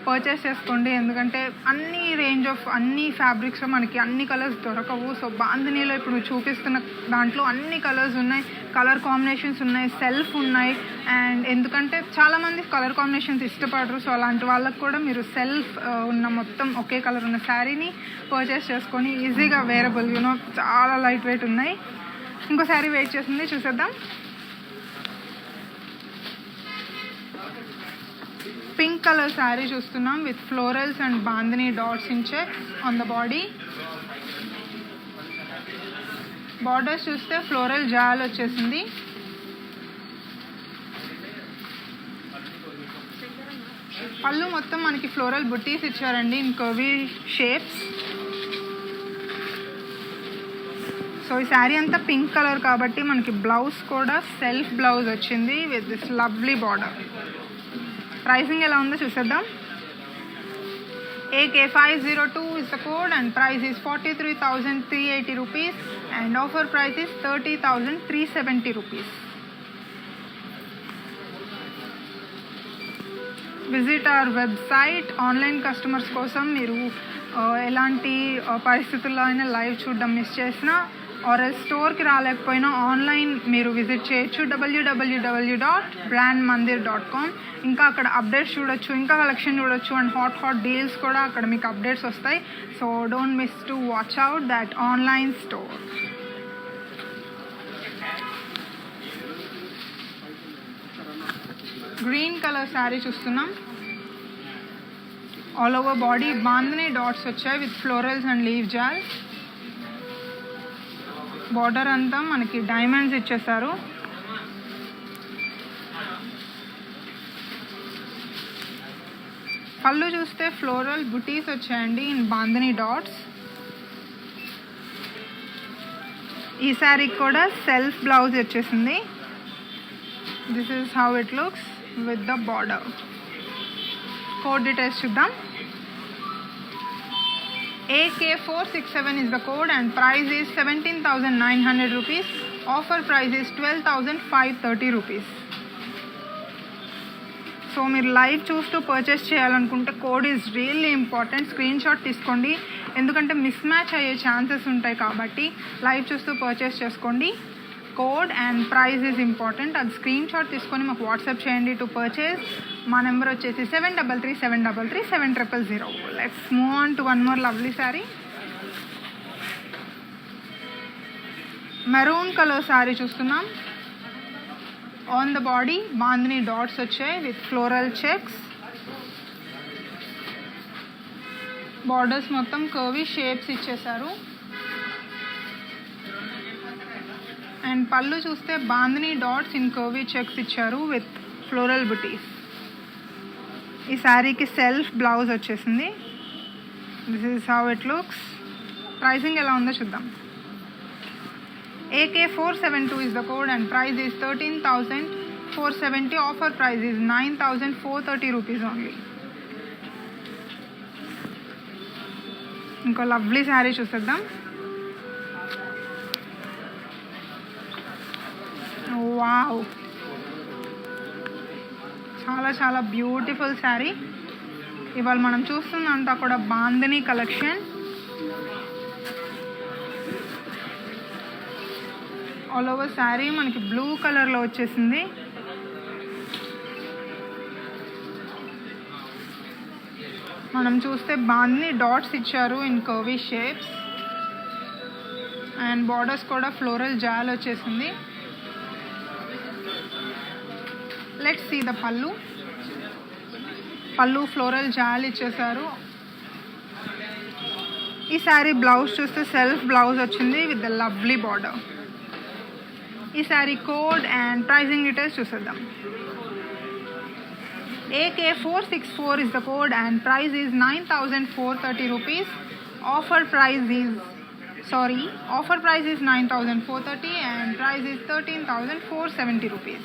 పర్చేస్ చేసుకోండి, ఎందుకంటే అన్ని ఫ్యాబ్రిక్స్లో మనకి అన్ని కలర్స్ దొరకవు. సో బాందినీలో ఇప్పుడు చూపిస్తున్న దాంట్లో అన్ని కలర్స్ ఉన్నాయి, కలర్ కాంబినేషన్స్ ఉన్నాయి, సెల్ఫ్ ఉన్నాయి. అండ్ ఎందుకంటే చాలామంది కలర్ కాంబినేషన్స్ ఇష్టపడరు. సో అలాంటి వాళ్ళకు కూడా మీరు సెల్ఫ్ ఉన్న మొత్తం ఒకే కలర్ ఉన్న శారీని పర్చేస్ చేసుకొని ఈజీగా వేరబుల్ చాలా లైట్ వెయిట్ ఉన్నాయి. ఇంకో శారీ వెయిట్ చేస్తుంది, చూసేద్దాం. పింక్ కలర్ శారీ చూస్తున్నాం with florals and bandhani dots in checks on the body. Borders చూస్తే ఫ్లోరల్ జాల్ వచ్చేసింది. పళ్ళు మొత్తం మనకి ఫ్లోరల్ బుట్టీస్ ఇచ్చారండి ఇన్ కర్వీ షేప్స్. సో ఈ శారీ అంతా పింక్ కలర్ కాబట్టి మనకి బ్లౌజ్ కూడా సెల్ఫ్ బ్లౌజ్ వచ్చింది with this lovely border. Pricing ఎలా ఉందో చూసేద్దాం. AK502 is the code and price is 43,380 rupees and offer price is 30,370 rupees. Visit our website. Online customers కోసం మీరు ఎలాంటి పరిస్థితుల్లో అయినా లైవ్ చూడడం మిస్ చేసినా ఆర్ స్టోర్కి రాలేకపోయినా ఆన్లైన్ మీరు విజిట్ చేయొచ్చు www.brandmandir.com. ఇంకా అక్కడ అప్డేట్స్ చూడొచ్చు, ఇంకా కలెక్షన్ చూడొచ్చు అండ్ హాట్ డీల్స్ కూడా అక్కడ మీకు అప్డేట్స్ వస్తాయి. So don't miss to watch out that online store. Green colour sari చూస్తున్నాం. All over body bandhani dots వచ్చాయి with florals and leave jaal. Border అంతా మనకి డైమండ్స్ ఇచ్చేసారు. పళ్ళు చూస్తే ఫ్లోరల్ బుటీస్ వచ్చాయండి ఇన్ బాందిని డాట్స్. ఈ శారీకి కూడా సెల్ఫ్ బ్లౌజ్ వచ్చేసింది. This is how it looks with the border. Code details చూద్దాం. AK467 is the code and price is 17,900 rupees. Offer price is 12,530 rupees. So మీరు లైవ్ చూస్తూ పర్చేస్ చేయాలనుకుంటే code is really important. Screen shot తీసుకోండి, ఎందుకంటే miss match అయ్యే chances ఉంటాయి కాబట్టి live చూస్తూ పర్చేస్ చేసుకోండి. Code and price is important. అది స్క్రీన్ షాట్ తీసుకొని మాకు వాట్సాప్ చేయండి టు పర్చేస్. మా నెంబర్ వచ్చేసి 7337337000. Let's move on to one more lovely sari. Maroon colour sari చూస్తున్నాం. On the body bandhani dots వచ్చాయి విత్ ఫ్లోరల్ చెక్స్. బార్డర్స్ మొత్తం కర్వీ షేప్స్ ఇచ్చేసారు. అండ్ పళ్ళు చూస్తే bandhani dots in curvy checks ఇచ్చారు విత్ ఫ్లోరల్ బుటీస్. ఈ శారీకి సెల్ఫ్ బ్లౌజ్ వచ్చేసింది. This is how it looks. Pricing ఎలా ఉందో చూద్దాం. AK472 is the code and price is 13,470. Offer price is 9,430 rupees only. ఇంకో లవ్లీ శారీ చూసేద్దాం. వావ్, చాలా చాలా బ్యూటిఫుల్ శారీ. ఇవాళ మనం చూస్తుందంతా కూడా bandhani collection. All over sari మనకి బ్లూ కలర్లో వచ్చేసింది. మనం చూస్తే బాందిని డాట్స్ ఇచ్చారు in curvy shapes. And borders కూడా ఫ్లోరల్ జాల్ వచ్చేసింది. Let's see the pallu. పళ్ళు ఫ్లోరల్ జాల్ ఇచ్చేసారు. ఈ శారీ బ్లౌజ్ చూస్తే సెల్ఫ్ బ్లౌజ్ వచ్చింది విత్ ద లవ్లీ బార్డర్. ఈ sari code and pricing details చూసేద్దాం. AK464 is the code and price is 9,430 rupees. Offer price is 9,430 and price is 13,470 rupees.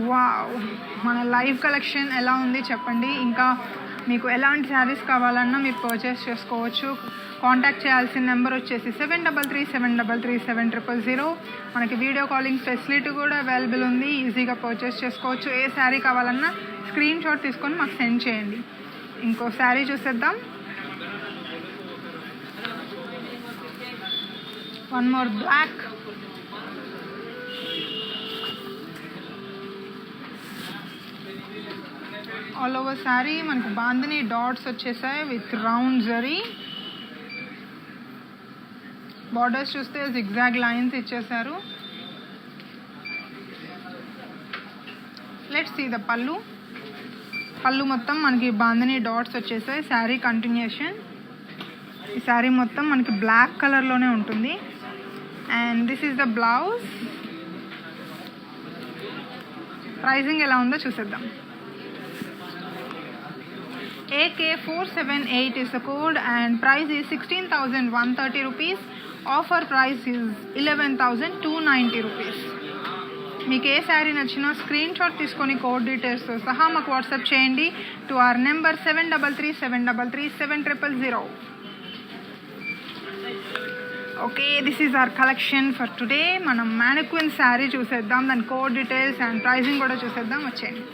Wow, మన live collection ఎలా ఉంది చెప్పండి. ఇంకా మీకు ఎలాంటి శారీస్ కావాలన్నా మీరు పర్చేస్ చేసుకోవచ్చు. కాంటాక్ట్ చేయాల్సిన నెంబర్ వచ్చేసి 7337337000. మనకి వీడియో కాలింగ్ ఫెసిలిటీ కూడా అవైలబుల్ ఉంది. ఈజీగా పర్చేస్ చేసుకోవచ్చు. ఏ శారీ కావాలన్నా స్క్రీన్ షాట్ తీసుకొని మాకు సెండ్ చేయండి. ఇంకో శారీ చూసేద్దాం. One more black. All over sari మనకు బాందిని డాట్స్ వచ్చేసాయి విత్ రౌండ్ జరీ. బార్డర్స్ చూస్తే జిగ్జాగ్ లైన్స్ ఇచ్చేసారు. Let's see the pallu. Pallu మొత్తం మనకి బాందిని డాట్స్ వచ్చేసాయి. శారీ కంటిన్యూషన్. ఈ శారీ మొత్తం మనకి బ్లాక్ కలర్లోనే ఉంటుంది. And this is the blouse. Pricing ఎలా ఉందో చూసేద్దాం. AK478 is the code and price is 16,130 rupees. Offer price is 11,290 rupees. మీకు ఏ శారీ నచ్చినా స్క్రీన్ షాట్ తీసుకొని కోడ్ డీటెయిల్స్తో సహా మాకు వాట్సాప్ చేయండి to our number 7337337000. Okay, this is our collection for today. మనం మ్యానిక్విన్ శారీ చూసేద్దాం. దాని కోడ్ డీటెయిల్స్ అండ్ ప్రైజింగ్ కూడా చూసేద్దాం. వచ్చేయండి.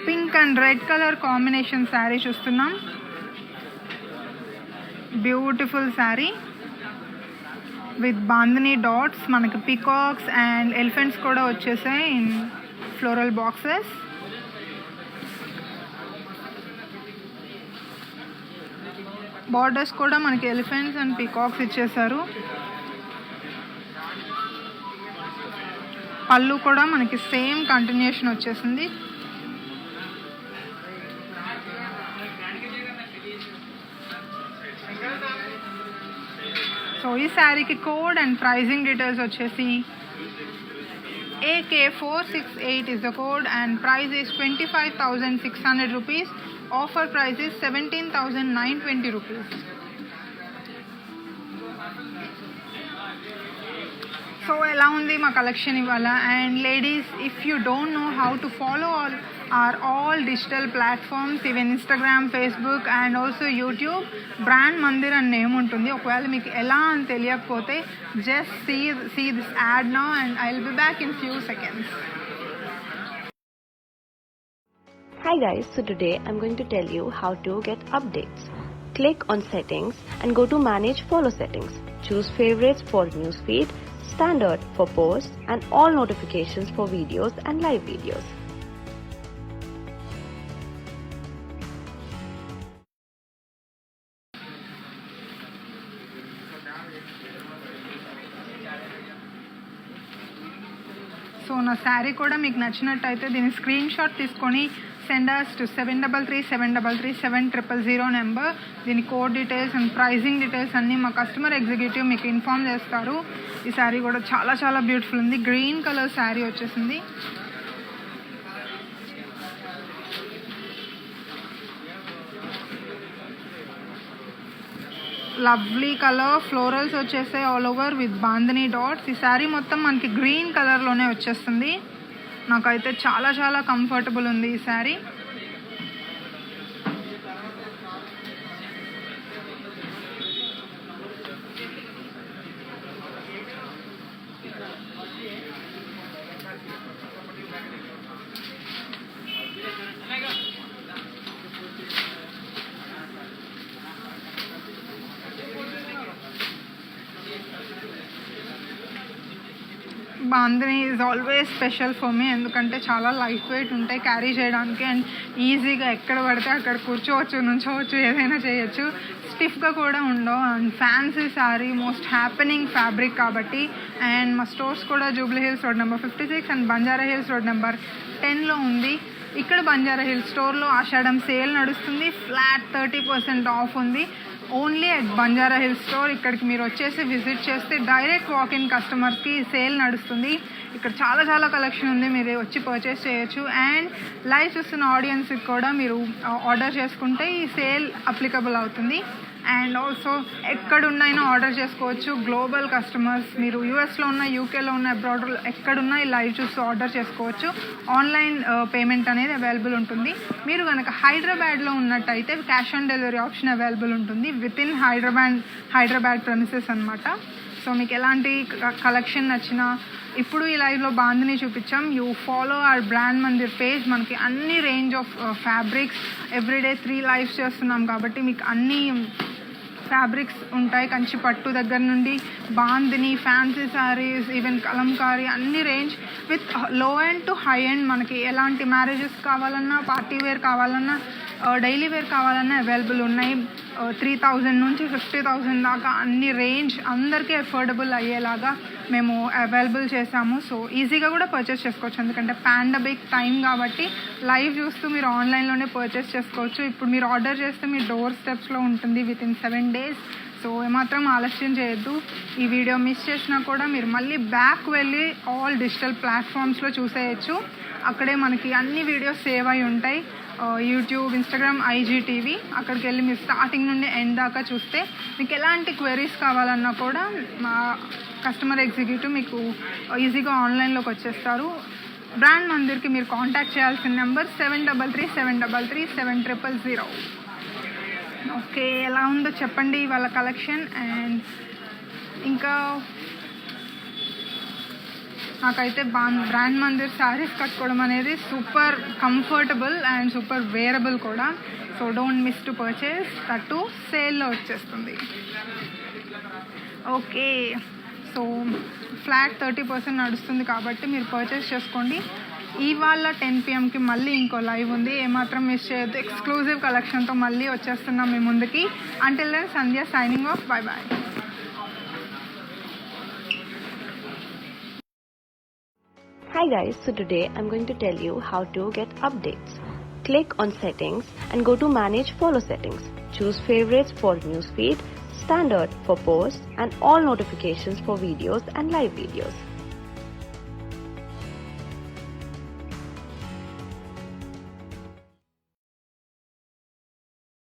Pink and red colour combination sari చూస్తున్నాం. Beautiful sari with bandhani dots. మనకి పికాక్స్ అండ్ ఎలిఫెంట్స్ కూడా వచ్చేసాయి ఇన్ ఫ్లోరల్ బాక్సెస్. బార్డర్స్ కూడా మనకి ఎలిఫెంట్స్ అండ్ పికాక్స్ ఇచ్చేసారు. పళ్ళు కూడా మనకి సేమ్ కంటిన్యూషన్ వచ్చేసింది. సో ఈ శారీకి కోడ్ అండ్ ప్రైజింగ్ డీటెయిల్స్ వచ్చేసి AK468 is the code and price is 25,600 rupees. Offer price is 17,920 rupees. So ఎలా ఉంది మా కలెక్షన్ ఇవాళ. And ladies, if you don't know how to follow all digital platforms, even Instagram, Facebook and also YouTube, brand Mandir అని name ఉంటుంది. ఒకవేళ మీకు ఎలా అని తెలియకపోతే just see this ad now and I'll be back in few seconds. Hi guys, so today I'm going to tell you how to get updates. Click on settings and go to manage follow settings. Choose favorites for newsfeed, standard for posts and all notifications for videos and live videos. So నా శారీ కూడా మీకు నచ్చినట్టయితే దీని screen shot తీసుకొని send us to 7337337000 number. దీని code details and pricing details అన్నీ మా customer executive మీకు ఇన్ఫార్మ్ చేస్తారు. ఈ శారీ కూడా చాలా చాలా బ్యూటిఫుల్ ఉంది. గ్రీన్ కలర్ శారీ వచ్చేసింది. లవ్లీ కలర్ ఫ్లోరల్స్ వచ్చేసాయి all over with bandhani dots. ఈ శారీ మొత్తం మనకి గ్రీన్ కలర్లోనే వచ్చేస్తుంది. నాకైతే చాలా చాలా కంఫర్టబుల్ ఉంది ఈ sari. Bandhani is always special for me, ఎందుకంటే చాలా లైట్ వెయిట్ ఉంటాయి క్యారీ చేయడానికి అండ్ ఈజీగా ఎక్కడ పడితే అక్కడ కూర్చోవచ్చు, నుంచోవచ్చు, ఏదైనా చేయొచ్చు. స్టిఫ్గా కూడా ఉండవు. And fancy sari, most happening fabric కాబట్టి. అండ్ మా స్టోర్స్ కూడా Jubilee Hills road number 56 and Banjara Hills road number 10లో ఉంది. ఇక్కడ బంజారా హిల్స్ స్టోర్లో ఆషాఢం సేల్ నడుస్తుంది. ఫ్లాట్ 30% ఆఫ్ ఉంది only at Banjara Hills store. ఇక్కడికి మీరు వచ్చేసి విజిట్ చేస్తే డైరెక్ట్ వాక్-ఇన్ కస్టమర్స్కి సేల్ నడుస్తుంది. ఇక్కడ చాలా చాలా కలెక్షన్ ఉంది, మీరు వచ్చి పర్చేస్ చేయొచ్చు. అండ్ లైవ్ చూస్తున్న ఆడియన్స్కి కూడా మీరు ఆర్డర్ చేసుకుంటే ఈ సేల్ అప్లికబుల్ అవుతుంది. అండ్ ఆల్సో ఎక్కడున్నైనా ఆర్డర్ చేసుకోవచ్చు. గ్లోబల్ కస్టమర్స్, మీరు యూఎస్లో ఉన్న, యూకేలో ఉన్న, అబ్రాడ్ ఎక్కడున్నా ఈ లైవ్ చూస్తూ ఆర్డర్ చేసుకోవచ్చు. ఆన్లైన్ పేమెంట్ అనేది అవైలబుల్ ఉంటుంది. మీరు కనుక హైదరాబాద్లో ఉన్నట్టయితే cash on delivery option available ఉంటుంది విత్ ఇన్ హైదరాబాద్ ప్రెమిసెస్ అనమాట. సో మీకు ఎలాంటి కలెక్షన్ నచ్చినా ఇప్పుడు ఈ లైవ్లో బాందని చూపించాం. You follow our brand Mandir page. మనకి అన్ని range of fabrics everyday 3 lives చేస్తున్నాం కాబట్టి మీకు అన్ని ఫ్యాబ్రిక్స్ ఉంటాయి. కంచి పట్టు దగ్గర నుండి బాందిని, ఫ్యాన్సీ శారీస్, ఈవెన్ కలంకారీ, అన్ని రేంజ్ విత్ లో ఎండ్ టు హై ఎండ్. మనకి ఎలాంటి మ్యారేజెస్ కావాలన్నా, పార్టీ వేర్ కావాలన్నా, డైలీ వేర్ కావాలన్నా అవైలబుల్ ఉన్నాయి. 3,000 నుంచి 50,000 దాకా అన్ని రేంజ్ అందరికీ అఫోర్డబుల్ అయ్యేలాగా మేము అవైలబుల్ చేసాము. సో ఈజీగా కూడా పర్చేస్ చేసుకోవచ్చు, ఎందుకంటే పాండమిక్ టైం కాబట్టి లైవ్ చూస్తూ మీరు ఆన్లైన్లోనే పర్చేస్ చేసుకోవచ్చు. ఇప్పుడు మీరు ఆర్డర్ చేస్తే మీ డోర్ స్టెప్స్లో ఉంటుంది విత్ ఇన్ 7 days. సో ఏమాత్రం ఆలస్యం చేయొద్దు. ఈ వీడియో మిస్ చేసినా కూడా మీరు మళ్ళీ బ్యాక్ వెళ్ళి ఆల్ డిజిటల్ ప్లాట్ఫామ్స్లో చూసేయచ్చు. అక్కడే మనకి అన్ని వీడియోస్ సేవ్ అయి ఉంటాయి. యూట్యూబ్, ఇన్స్టాగ్రామ్, ఐజీటీవీ, అక్కడికి వెళ్ళి మీరు స్టార్టింగ్ నుండి ఎండ్ దాకా చూస్తే మీకు ఎలాంటి క్వెరీస్ కావాలన్నా కూడా మా కస్టమర్ ఎగ్జిక్యూటివ్ మీకు ఈజీగా ఆన్లైన్లోకి వచ్చేస్తారు. బ్రాండ్ మందిర్కి మీరు కాంటాక్ట్ చేయాల్సిన నెంబర్ 7337337000. ఓకే, ఎలా ఉందో చెప్పండి వాళ్ళ కలెక్షన్. అండ్ ఇంకా నాకైతే బ్రాండ్ మందిర్ శారీస్ కట్టుకోవడం అనేది super comfortable and super wearable కూడా. So don't miss to purchase. That సేల్లో వచ్చేస్తుంది. ఓకే, సో ఫ్లాట్ 30% నడుస్తుంది కాబట్టి మీరు పర్చేస్ చేసుకోండి. ఇవాళ 10 PM మళ్ళీ ఇంకో లైవ్ ఉంది, ఏమాత్రం మిస్ చేయొద్దు. ఎక్స్క్లూజివ్ కలెక్షన్తో మళ్ళీ వచ్చేస్తున్నాం మీ ముందుకి. Until then Sandhya signing off. Bye bye. Hi guys, so today I'm going to tell you how to get updates. Click on settings and go to manage follow settings. Choose favorites for newsfeed, standard for posts and all notifications for videos and live videos.